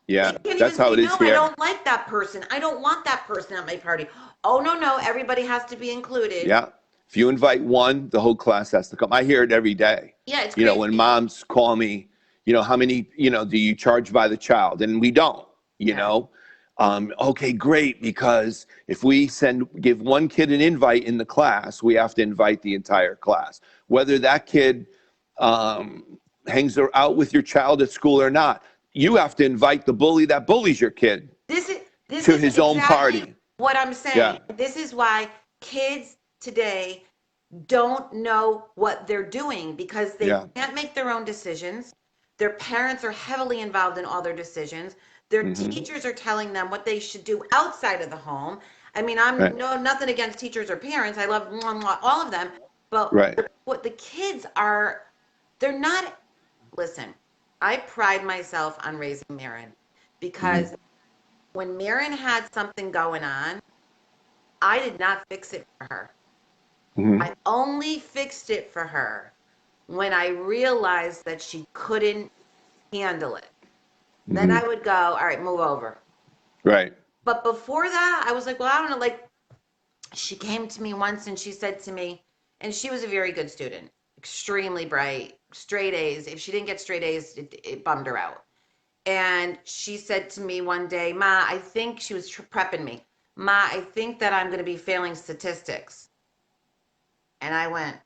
They Yeah. can't That's even how say, it is no, I here. don't like that person. I don't want that person at my party. Oh, no, everybody has to be included. Yeah. If you invite one, the whole class has to come. I hear it every day. Yeah, it's You know, when crazy. moms call me, you know, how many, you know, do you charge by the child? And we don't, you Yeah. know. Okay, great, because if we give one kid an invite in the class, we have to invite the entire class. Whether that kid hangs out with your child at school or not, you have to invite the bully that bullies your kid This is this to is his own exactly party. what I'm saying. Yeah, This is why kids today don't know what they're doing because they yeah. can't make their own decisions. Their parents are heavily involved in all their decisions. Their Hmm. teachers are telling them what they should do outside of the home. I mean, I'm Right, no nothing against teachers or parents. I love all of them, but right. what the kids are, they're not. Listen, I pride myself on raising Maren Hmm. because when Maren had something going on, I did not fix it for her. Hmm. I only fixed it for her when I realized that she couldn't handle it. Then Hmm. I would go, all right, move over. Right. But before that, I was like, well, I don't know. Like, she came to me once and she said to me, and she was a very good student, extremely bright, straight A's. If she didn't get straight A's, it bummed her out. And she said to me one day, Ma, I think she was prepping me. Ma, I think that I'm going to be failing statistics. And I went,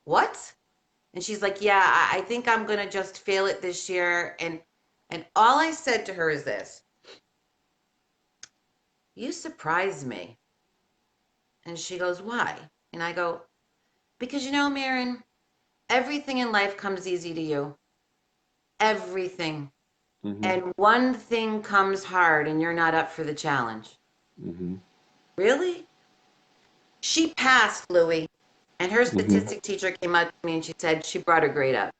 what? And she's like, yeah, I think I'm going to just fail it this year. And all I said to her is this, you surprise me. And she goes, why? And I go, because you know, Maren, everything in life comes easy to you. Everything. Hmm. And one thing comes hard and you're not up for the challenge. Hmm. Really? She passed, Louie. And her Hmm. statistic teacher came up to me and she said she brought her grade up.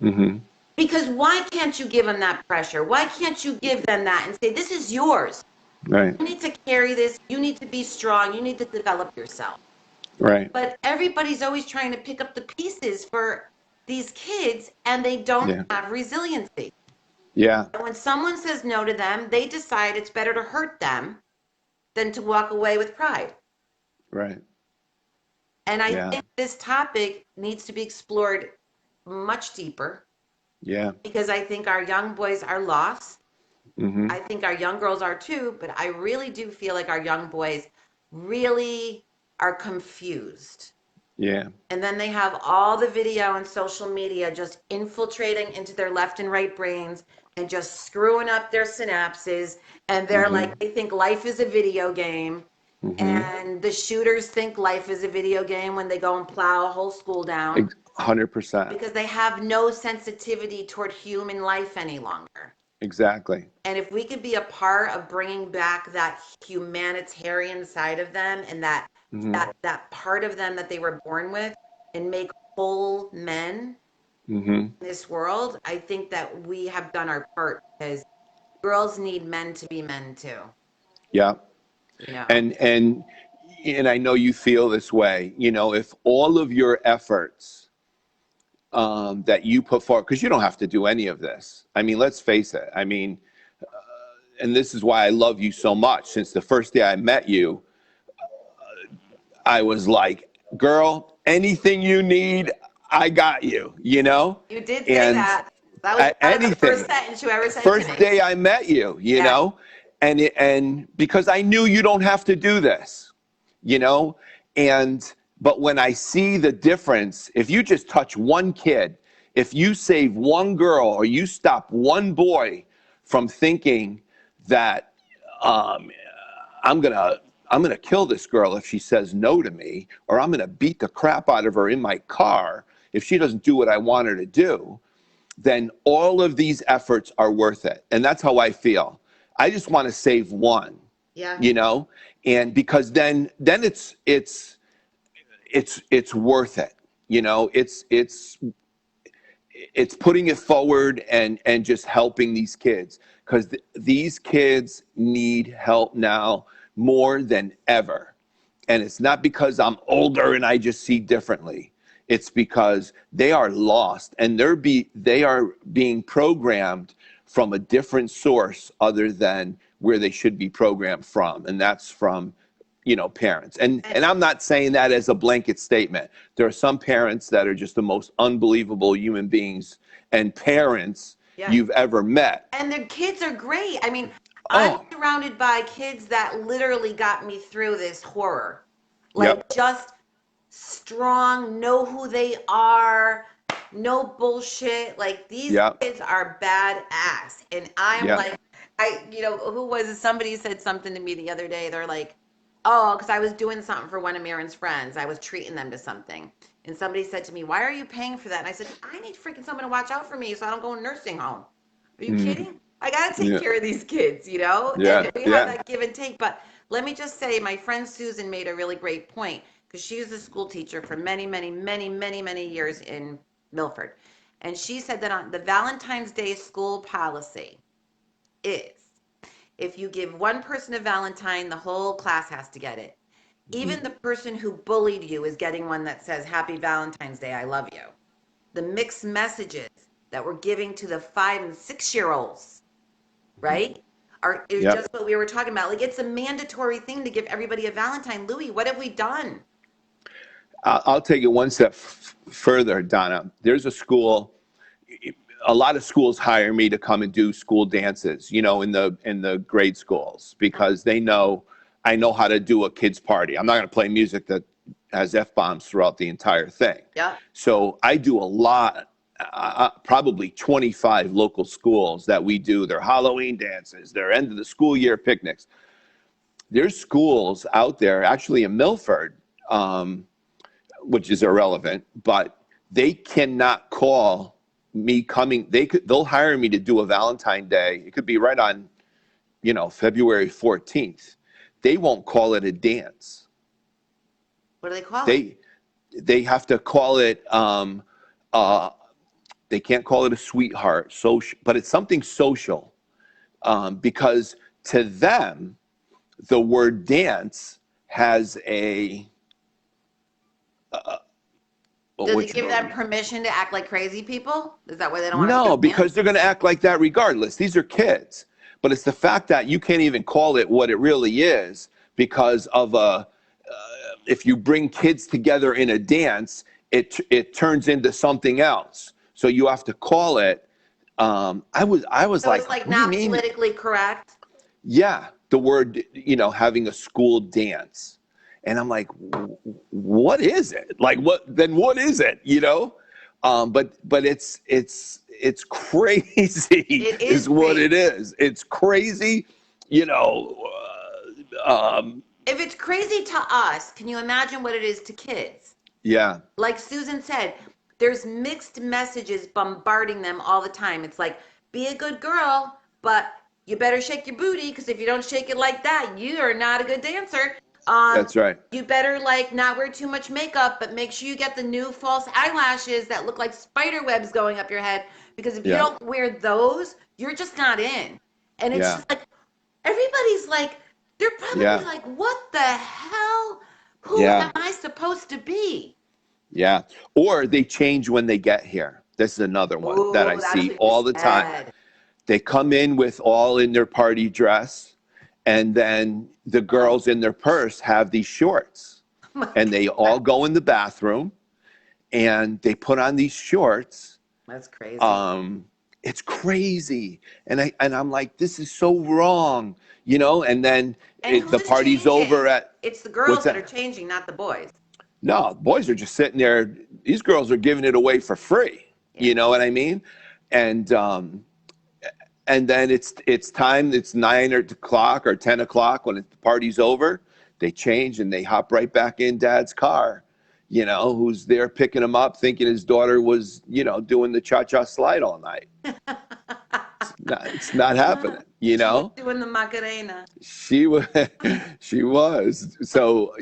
Hmm. Because why can't you give them that pressure? Why can't you give them that and say, this is yours? Right. You need to carry this. You need to be strong. You need to develop yourself. Right. But everybody's always trying to pick up the pieces for these kids and they don't Yeah. have resiliency. Yeah. And when someone says no to them, they decide it's better to hurt them than to walk away with pride. Right. And I Yeah. think this topic needs to be explored much deeper Yeah. because I think our young boys are lost. Hmm. I think our young girls are too, but I really do feel like our young boys really are confused. Yeah. And then they have all the video and social media just infiltrating into their left and right brains and just screwing up their synapses. And they're Hmm. like, they think life is a video game. Hmm. And the shooters think life is a video game when they go and plow a whole school down 100%. because they have no sensitivity toward human life any longer. Exactly. And if we could be a part of bringing back that humanitarian side of them and Hmm. that part of them that they were born with and make whole men Hmm. in this world, I think that we have done our part because girls need men to be men too, Yeah. you know. And I know you feel this way. You know, if all of your efforts that you put forward, because you don't have to do any of this. I mean, let's face it. I mean, and this is why I love you so much. Since the first day I met you, I was like, girl, anything you need, I got you, you know? You did say And that. That was probably the first anything. sentence you ever said to First me. day I met you, you Yeah. know? And because I knew you don't have to do this, you know? But when I see the difference, if you just touch one kid, if you save one girl or you stop one boy from thinking that um, I'm gonna kill this girl if she says no to me, or I'm gonna beat the crap out of her in my car if she doesn't do what I want her to do, then all of these efforts are worth it. And that's how I feel. I just want to save one, Yeah. you know, and because then it's worth it. You know, it's putting it forward and just helping these kids, because these kids need help now more than ever. And it's not because I'm older and I just see differently. It's because they are lost, and they are being programmed from a different source other than where they should be programmed from, and that's from, parents. And I'm not saying that as a blanket statement. There are some parents that are just the most unbelievable human beings and parents Yeah. you've ever met. And the kids are great. I mean, I'm Oh, surrounded by kids that literally got me through this horror. Like, yep, just strong, know who they are, no bullshit. Like, these yep, kids are badass. And I'm yep. like, who was it? Somebody said something to me the other day. They're like, oh, because I was doing something for one of Maren's friends. I was treating them to something. And somebody said to me, why are you paying for that? And I said, I need freaking someone to watch out for me so I don't go in nursing home. Are you Mm, kidding? I got to take yeah, care of these kids, and yeah, we have yeah. that give and take. But let me just say, my friend Susan made a really great point, because she was a school teacher for many, many, many, many, many years in Milford. And she said that on the Valentine's Day school policy is, if you give one person a Valentine, the whole class has to get it. Even the person who bullied you is getting one that says, Happy Valentine's Day, I love you. The mixed messages that we're giving to the 5 and 6 year olds, right, is Yep. just what we were talking about. Like, it's a mandatory thing to give everybody a Valentine. Louis, what have we done? I'll take it one step further, Donna. There's a school. A lot of schools hire me to come and do school dances, in the grade schools, because they know I know how to do a kids party. I'm not going to play music that has F-bombs throughout the entire thing. Yeah. So I do a lot, probably 25 local schools that we do their Halloween dances, their end of the school year picnics. There's schools out there, actually in Milford, which is irrelevant, but they cannot call me coming. They'll hire me to do a Valentine Day. It could be right on, February 14th. They won't call it a dance. What do they call it? They have to call it. Uh, they can't call it a sweetheart social, but it's something social, because to them, the word dance has a. Do they give them permission to act like crazy people? Is that why they don't want No, to dance? because they're going to act like that regardless. These are kids. But it's the fact that you can't even call it what it really is, because of if you bring kids together in a dance, it turns into something else. So you have to call it. I was So like, it's like what do you not mean? politically correct. Yeah, the word, having a school dance. And I'm like, what is it? Like, what is it? But it's crazy It is is what crazy. it is. It's crazy, you know. If it's crazy to us, can you imagine what it is to kids? Yeah, Like Susan said, there's mixed messages bombarding them all the time. It's like, be a good girl, but you better shake your booty, because if you don't shake it like that, you are not a good dancer. Um, that's right. you better like not wear too much makeup, but make sure you get the new false eyelashes that look like spider webs going up your head, because if you Yeah, don't wear those, you're just not in. And it's yeah, just like, everybody's like, they're probably yeah, like, what the hell? Who yeah, am I supposed to be? yeah. Or they change when they get here. This is another one that I Oh, that's see what you all the time. said. They come in with all in their party dress, and then the Oh girls in their purse have these shorts, my and they God. all go in the bathroom, and they put on these shorts. That's crazy. It's crazy, and I'm like, this is so wrong, And then the party's changing? over at. It's the girls that are changing, not the boys. No, boys are just sitting there. These girls are giving it away for free. Yeah. You know what I mean? And then it's time. It's 9 o'clock or 10 o'clock when the party's over. They change and they hop right back in Dad's car. Who's there picking him up, thinking his daughter was, doing the cha-cha slide all night. It's not happening, She was doing the Macarena. She was. She was. So,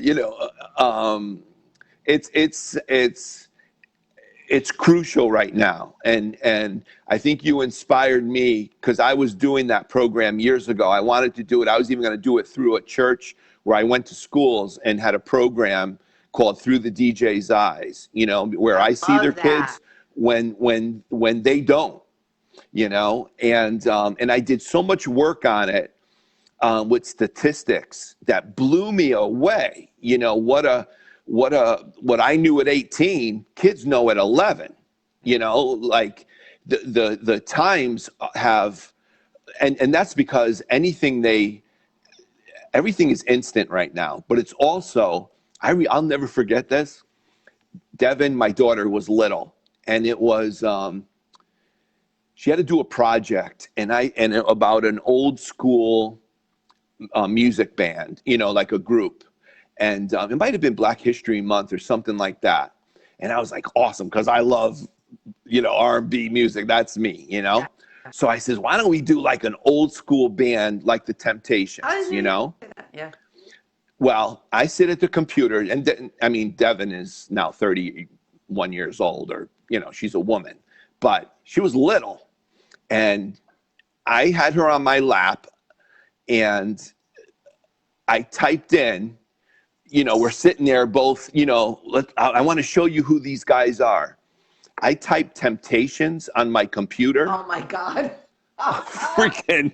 it's crucial right now. And I think you inspired me because I was doing that program years ago. I wanted to do it. I was even going to do it through a church where I went to schools and had a program called Through the DJ's Eyes, where I see their kids when they don't, and I did so much work on it with statistics that blew me away. What I knew at 18, kids know at 11, like the times have, and that's because everything is instant right now, but it's also, I'll never forget this. Devin, my daughter, was little, and it was, she had to do a project and about an old school music band, like a group. And it might have been Black History Month or something like that. And I was like, awesome, because I love, R&B music. That's me, Yeah. So I says, why don't we do like an old school band like the Temptations, Yeah. Well, I sit at the computer, and Devin is now 31 years old, or, she's a woman, but she was little. And I had her on my lap, and I typed in, we're sitting there both, I want to show you who these guys are. I typed Temptations on my computer. Oh, my God. Freaking,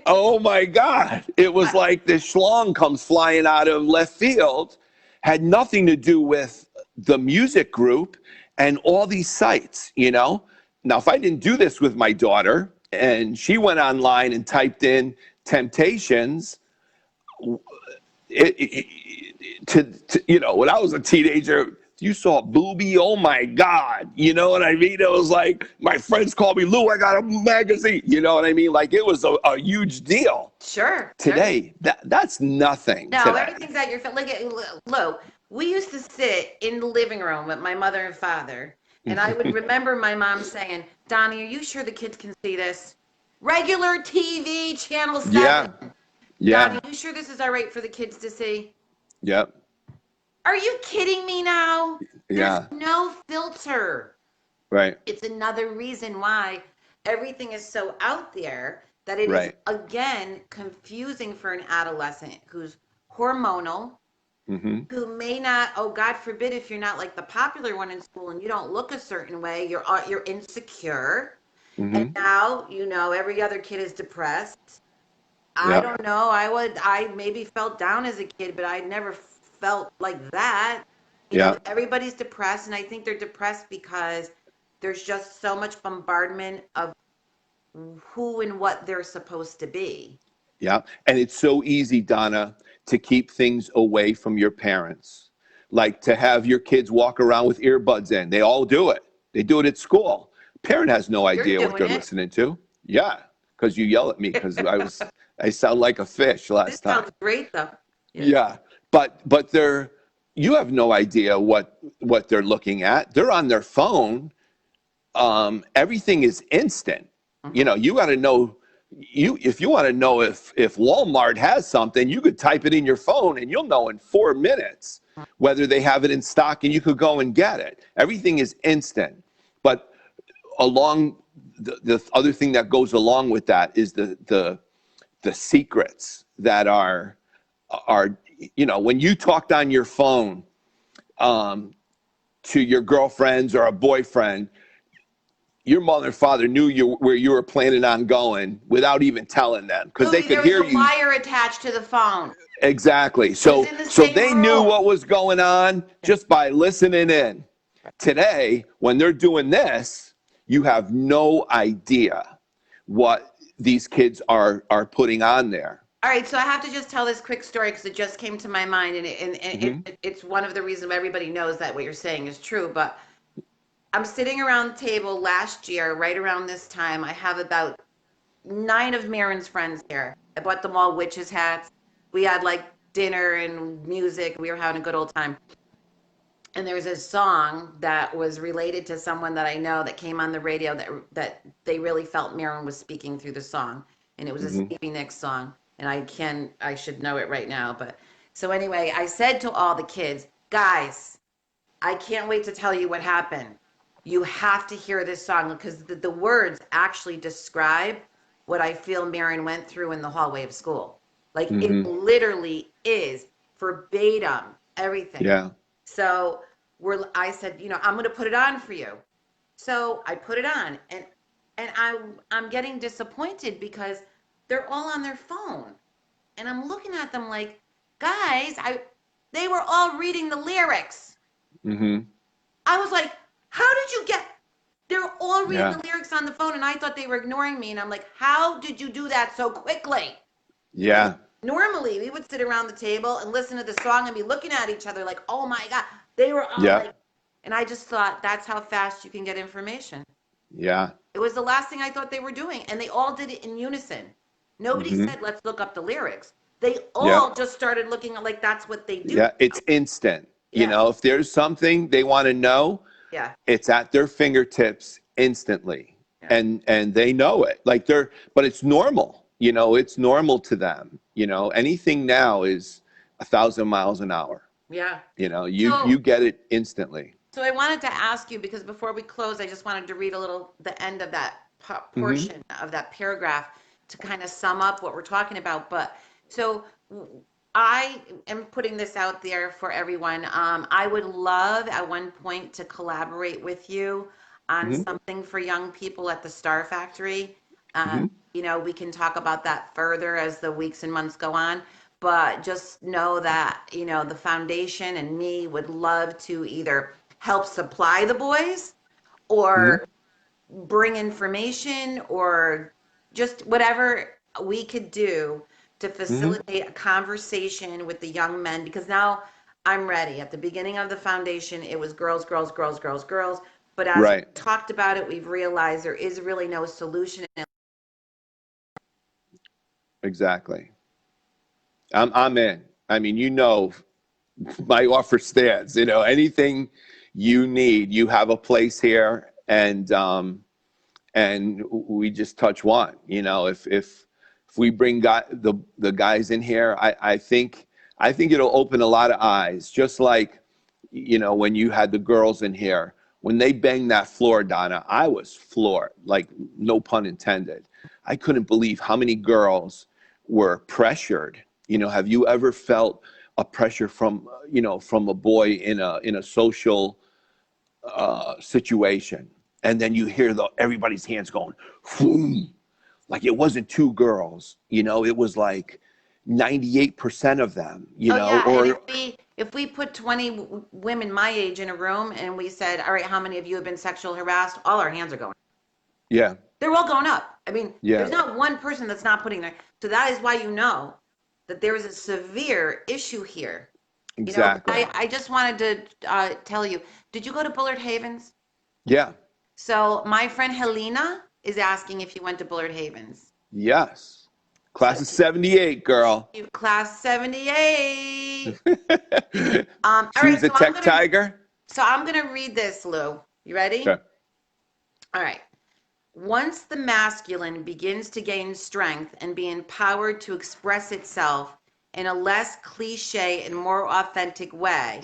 oh my God. It was like this schlong comes flying out of left field, had nothing to do with the music group and all these sites, Now, if I didn't do this with my daughter and she went online and typed in Temptations, when I was a teenager, you saw Booby, oh my God, you know what I mean? It was like, my friends called me, Lou, I got a magazine, you know what I mean? Like, it was a huge deal. Sure. Today, that's nothing. No, today. Everything's at your, Lou, we used to sit in the living room with my mother and father, and I would remember my mom saying, Donnie, are you sure the kids can see this? Regular TV, channel 7. Yeah. Donnie, are you sure this is all right for the kids to see? Yep. Are you kidding me now? Yeah. There's no filter. Right. It's another reason why everything is so out there that it is, again, confusing for an adolescent who's hormonal, who may not, oh, God forbid, if you're not like the popular one in school and you don't look a certain way, you're insecure. And now, every other kid is depressed. I don't know. I maybe felt down as a kid, but I never felt like that. Everybody's depressed, and I think they're depressed because there's just so much bombardment of who and what they're supposed to be. Yeah, and it's so easy, Donna, to keep things away from your parents. Like to have your kids walk around with earbuds in. They all do it. They do it at school. Parent has no idea what they're listening to. Yeah, because you yell at me because I sound like a fish last time. This sounds great, though. Yeah. But you have no idea what they're looking at. They're on their phone. Everything is instant. You got to know. If you want to know if Walmart has something, you could type it in your phone and you'll know in 4 minutes whether they have it in stock, and you could go and get it. Everything is instant. But along the other thing that goes along with that is the secrets that are when you talked on your phone to your girlfriends or a boyfriend, your mother and father knew where you were planning on going without even telling them, because they could hear you. There was a wire attached to the phone. Exactly. So they knew what was going on just by listening in. Today, when they're doing this, you have no idea what these kids are putting on there. All right, so I have to just tell this quick story because it just came to my mind, and, Hmm. it's one of the reasons why everybody knows that what you're saying is true. But I'm sitting around the table last year, right around this time. I have about 9 of Maren's friends here. I bought them all witches hats. We had like dinner and music. We were having a good old time. And there was a song that was related to someone that I know that came on the radio that they really felt Maren was speaking through the song, and it was a Hmm. Stevie Nicks song, and I should know it right now, but so anyway, I said to all the kids, guys, I can't wait to tell you what happened. You have to hear this song because the words actually describe what I feel Maren went through in the hallway of school. Like it Hmm. literally is verbatim everything. Yeah. So I said, I'm going to put it on for you. So I put it on, and I'm getting disappointed because they're all on their phone, and I'm looking at them like, guys, they were all reading the lyrics. Hmm. I was like, how did you get? They're all reading Yeah. the lyrics on the phone, and I thought they were ignoring me. And I'm like, how did you do that so quickly? I mean, Yeah. normally we would sit around the table and listen to the song and be looking at each other like, oh my God. They were all Yeah. like, and I just thought that's how fast you can get information. Yeah. It was the last thing I thought they were doing. And they all did it in unison. Nobody Hmm. said, let's look up the lyrics. They all Yep. just started looking at like that's what they do Yeah. now. It's instant. Yeah. If there's something they want to know, Yeah. it's at their fingertips instantly, Yeah. and they know it. Like but it's normal. It's normal to them. Anything now is 1,000 miles an hour. Yeah. You So get it instantly. So I wanted to ask you because before we close, I just wanted to read a little the end of that Hmm. portion of that paragraph to kind of sum up what we're talking about. But so I am putting this out there for everyone. I would love at one point to collaborate with you on Hmm. something for young people at the Star Factory. Uh, Hmm. we can talk about that further as the weeks and months go on. But just know that, the foundation and me would love to either help supply the boys Hmm. or bring information or just whatever we could do to Hmm. facilitate a conversation with the young men because now I'm ready. At the beginning of the foundation, it was girls, girls, girls, girls, girls. But as we Right. talked about it, we've realized there is really no solution. Exactly. I'm in. I mean, my offer stands. Anything you need, you have a place here, and we just touch one. If we bring the guys in here, I think it'll open a lot of eyes. Just like when you had the girls in here, when they banged that floor, Donna, I was floored. Like, no pun intended. I couldn't believe how many girls were pressured. Have you ever felt a pressure from a boy in a social situation, and then you hear everybody's hands going, whoom, like it wasn't two girls, it was like 98% of them, Oh yeah, and if or we put 20 women my age in a room and we said, "All right, how many of you have been sexually harassed?" All our hands are going. yeah, They're all going up. I mean, there's yeah, not one person that's not putting there. So that is why you know that there is a severe issue here. But exactly, I just wanted to tell you, did you go to Bullard Havens? yeah, So my friend Helena is asking if you went to Bullard Havens. yes, So class of 78 girl. you class 78. All She right, was a tech tiger. so I'm gonna read this, Lou. You ready? Okay. All right. Once the masculine begins to gain strength and be empowered to express itself in a less cliche and more authentic way,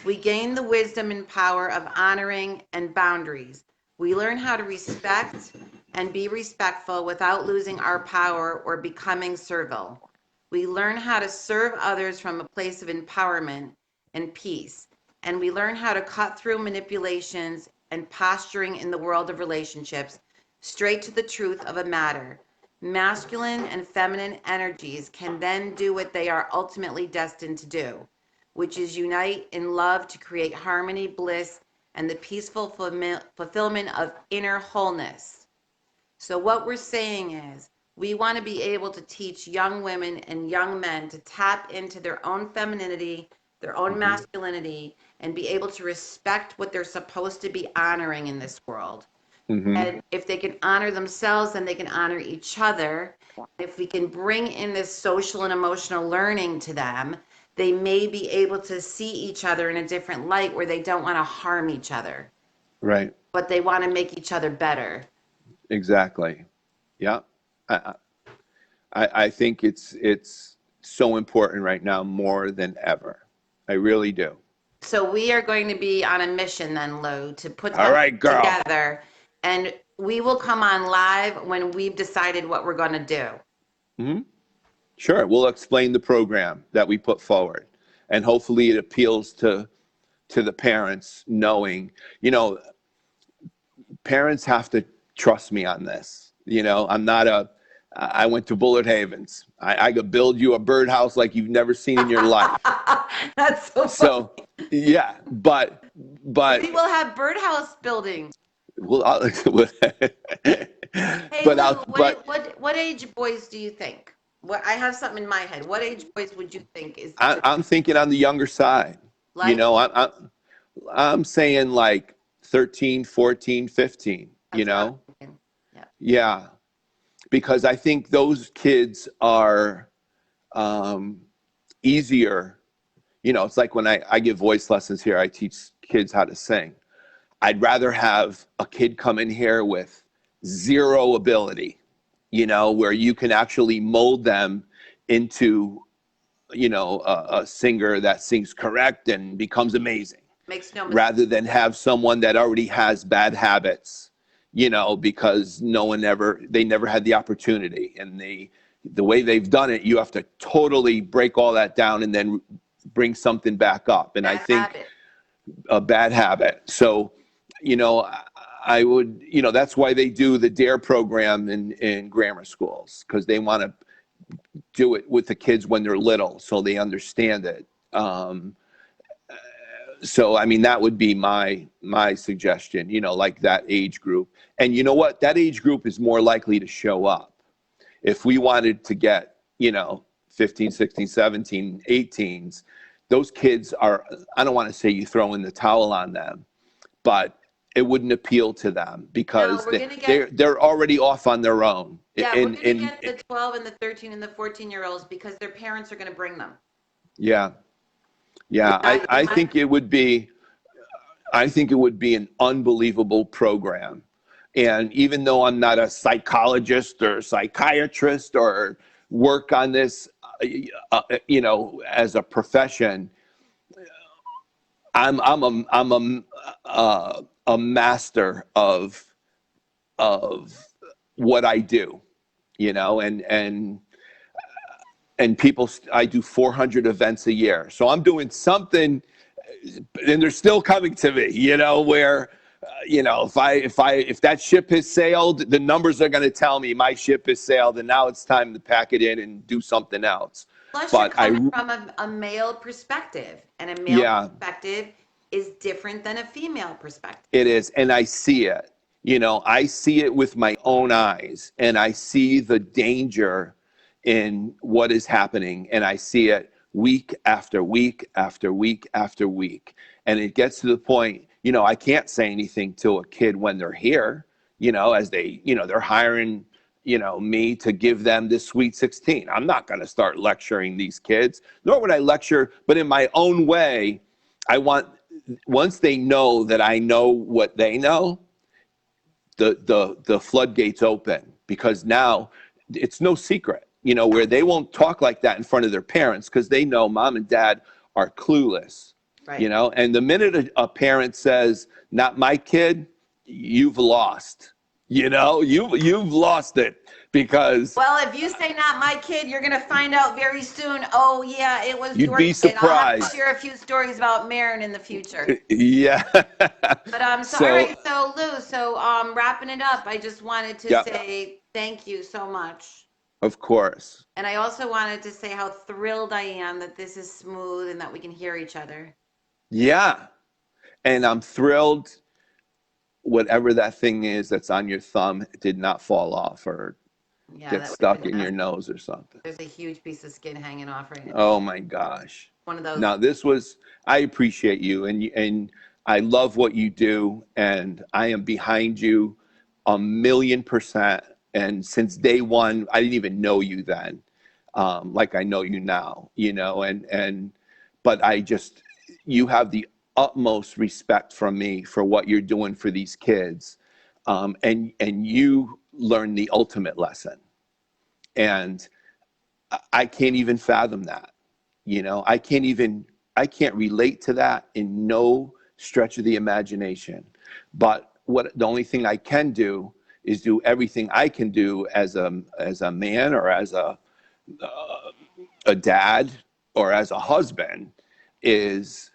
we gain the wisdom and power of honoring and boundaries. We learn how to respect and be respectful without losing our power or becoming servile. We learn how to serve others from a place of empowerment and peace. And we learn how to cut through manipulations and posturing in the world of relationships straight to the truth of a matter. Masculine and feminine energies can then do what they are ultimately destined to do, which is unite in love to create harmony, bliss, and the peaceful fulfillment of inner wholeness. So what we're saying is we want to be able to teach young women and young men to tap into their own femininity, their own masculinity, and be able to respect what they're supposed to be honoring in this world. And if they can honor themselves, then they can honor each other. If we can bring in this social and emotional learning to them, they may be able to see each other in a different light where they don't want to harm each other, Right. but they want to make each other better. Exactly. Yeah. I, I think it's so important right now more than ever. I really do. So we are going to be on a mission then, Lou, to put All something right, girl. together, and we will come on live when we've decided what we're going to do. Sure. We'll explain the program that we put forward, and hopefully it appeals to the parents, knowing, parents have to trust me on this. I'm not I went to Bullet Havens. I could build you a birdhouse like you've never seen in your life. That's so funny. So, yeah, but We will have birdhouse building. well, Hey, but Lou, what age boys do you think? I have something in my head. What age boys would you think is I'm thinking on the younger side. like? I'm saying like 13, 14, 15, That's what I'm thinking. Yeah. Yeah, because I think those kids are easier. It's like when I give voice lessons here, I teach kids how to sing. I'd rather have a kid come in here with zero ability, where you can actually mold them into, a singer that sings correct and becomes amazing, Makes no mistake. rather than have someone that already has bad habits, because they never had the opportunity. And the way they've done it, you have to totally break all that down and then bring something back up. And Bad I think habit. a bad habit. So, I would, that's why they do the DARE program in grammar schools, because they want to do it with the kids when they're little so they understand it. So, I mean, that would be my suggestion, like that age group. And you know what? That age group is more likely to show up. If we wanted to get, 15, 16, 17, 18s, those kids are, I don't want to say you throw in the towel on them, but it wouldn't appeal to them because they're already off on their own. Yeah, we're going to get the 12 and the 13 and the 14-year-olds because their parents are going to bring them. Yeah. Yeah. I think it would be an unbelievable program. And even though I'm not a psychologist or psychiatrist or work on this, as a profession, I'm a master of what I do, and people. I do 400 events a year, so I'm doing something, and they're still coming to me. Where. If that ship has sailed, the numbers are going to tell me my ship has sailed, and now it's time to pack it in and do something else. Plus, you're coming from a male perspective, and a male perspective is different than a female perspective. It is, and I see it. I see it with my own eyes, and I see the danger in what is happening, and I see it week after week after week after week, and it gets to the point. I can't say anything to a kid when they're here, as they're hiring, me to give them this Sweet 16. I'm not going to start lecturing these kids, nor would I lecture, but in my own way, I want, once they know that I know what they know, the floodgates open, because now it's no secret, where they won't talk like that in front of their parents because they know mom and dad are clueless. Right. And the minute a parent says, not my kid, you've lost. You've lost it, because. Well, if you say not my kid, you're going to find out very soon. Oh, yeah, it was your kid. You'd be surprised. I'll have to share a few stories about Maren in the future. Yeah. But all right, so Lou, wrapping it up, I just wanted to say thank you so much. Of course. And I also wanted to say how thrilled I am that this is smooth and that we can hear each other. Yeah. And I'm thrilled whatever that thing is that's on your thumb did not fall off or Yeah, get that would have stuck been in your messy. nose or something. There's a huge piece of skin hanging off right now. Oh my gosh. One of those. Now this was, I appreciate you, and I love what you do, and I am behind you 1,000,000%. And since day one, I didn't even know you then, like I know you now, but you have the utmost respect from me for what you're doing for these kids, and you learn the ultimate lesson, and I can't even fathom that. I can't relate to that in no stretch of the imagination. But the only thing I can do is do everything I can do as a man, or as a dad, or as a husband, is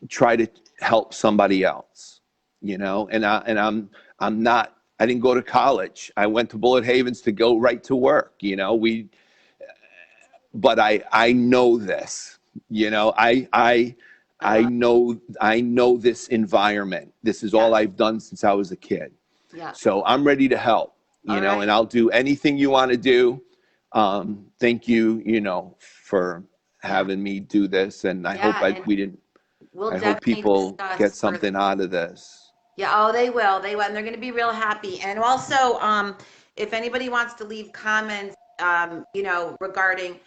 try to help somebody else. I'm not. I didn't go to college. I went to Bullet Havens to go right to work. But I know this. I know this environment. This is all Yes. I've done since I was a kid. Yeah. So I'm ready to help. All right. And I'll do anything you want to do. Thank you, for having me do this, and I hope Yeah, and we'll I hope definitely people get discuss further. something out of this. Yeah, oh, they will. They will, and they're going to be real happy. And also, if anybody wants to leave comments, regarding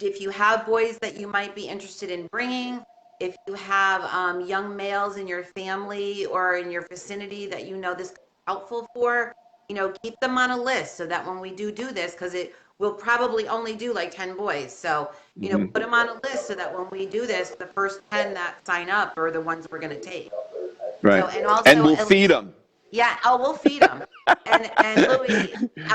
if you have boys that you might be interested in bringing, if you have young males in your family or in your vicinity that this could be helpful for, keep them on a list so that when we do this, because we'll probably only do like 10 boys. So, Hmm. put them on a list so that when we do this, the first 10 that sign up are the ones we're going to take. Right. So, and And also, we'll feed them. yeah, oh, we'll feed them. And Louis,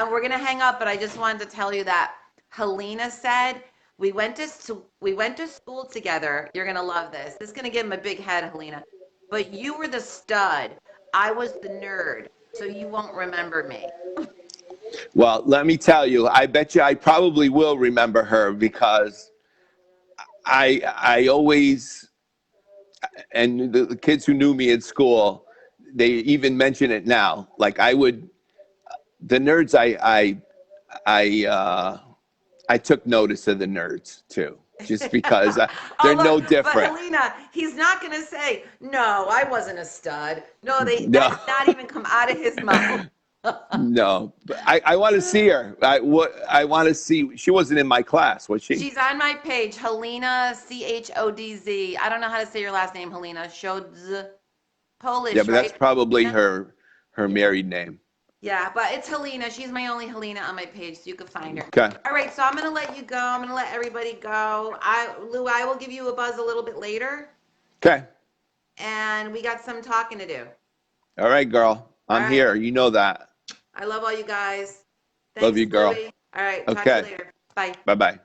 we're gonna hang up, but I just wanted to tell you that Helena said we went to school together. You're gonna love this. This is gonna give him a big head, Helena. But you were the stud. I was the nerd, so you won't remember me. Well, let me tell you, I bet you I probably will remember her, because I always, and the kids who knew me in school, they even mention it now. Like the nerds, I took notice of the nerds too, just because they're no But different. Helena, he's not gonna say no. I wasn't a stud. No, that No, did not even come out of his mouth. no. But I want to see her. I want to see. She wasn't in my class, was she? She's on my page, Helena, Chodz. I don't know how to say your last name, Helena. Chodz. Yeah, Polish, but that's right? probably Helena? her married name. Yeah, but it's Helena. She's my only Helena on my page, so you can find her. Okay. All right, so I'm gonna let you go. I'm gonna let everybody go. Lou, I will give you a buzz a little bit later, Okay. and we got some talking to do. All right, girl. All I'm right. here. You know that. I love all you guys. Love Thanks, you, girl. Louie. All right, talk to you Okay. later. Bye. Bye-bye.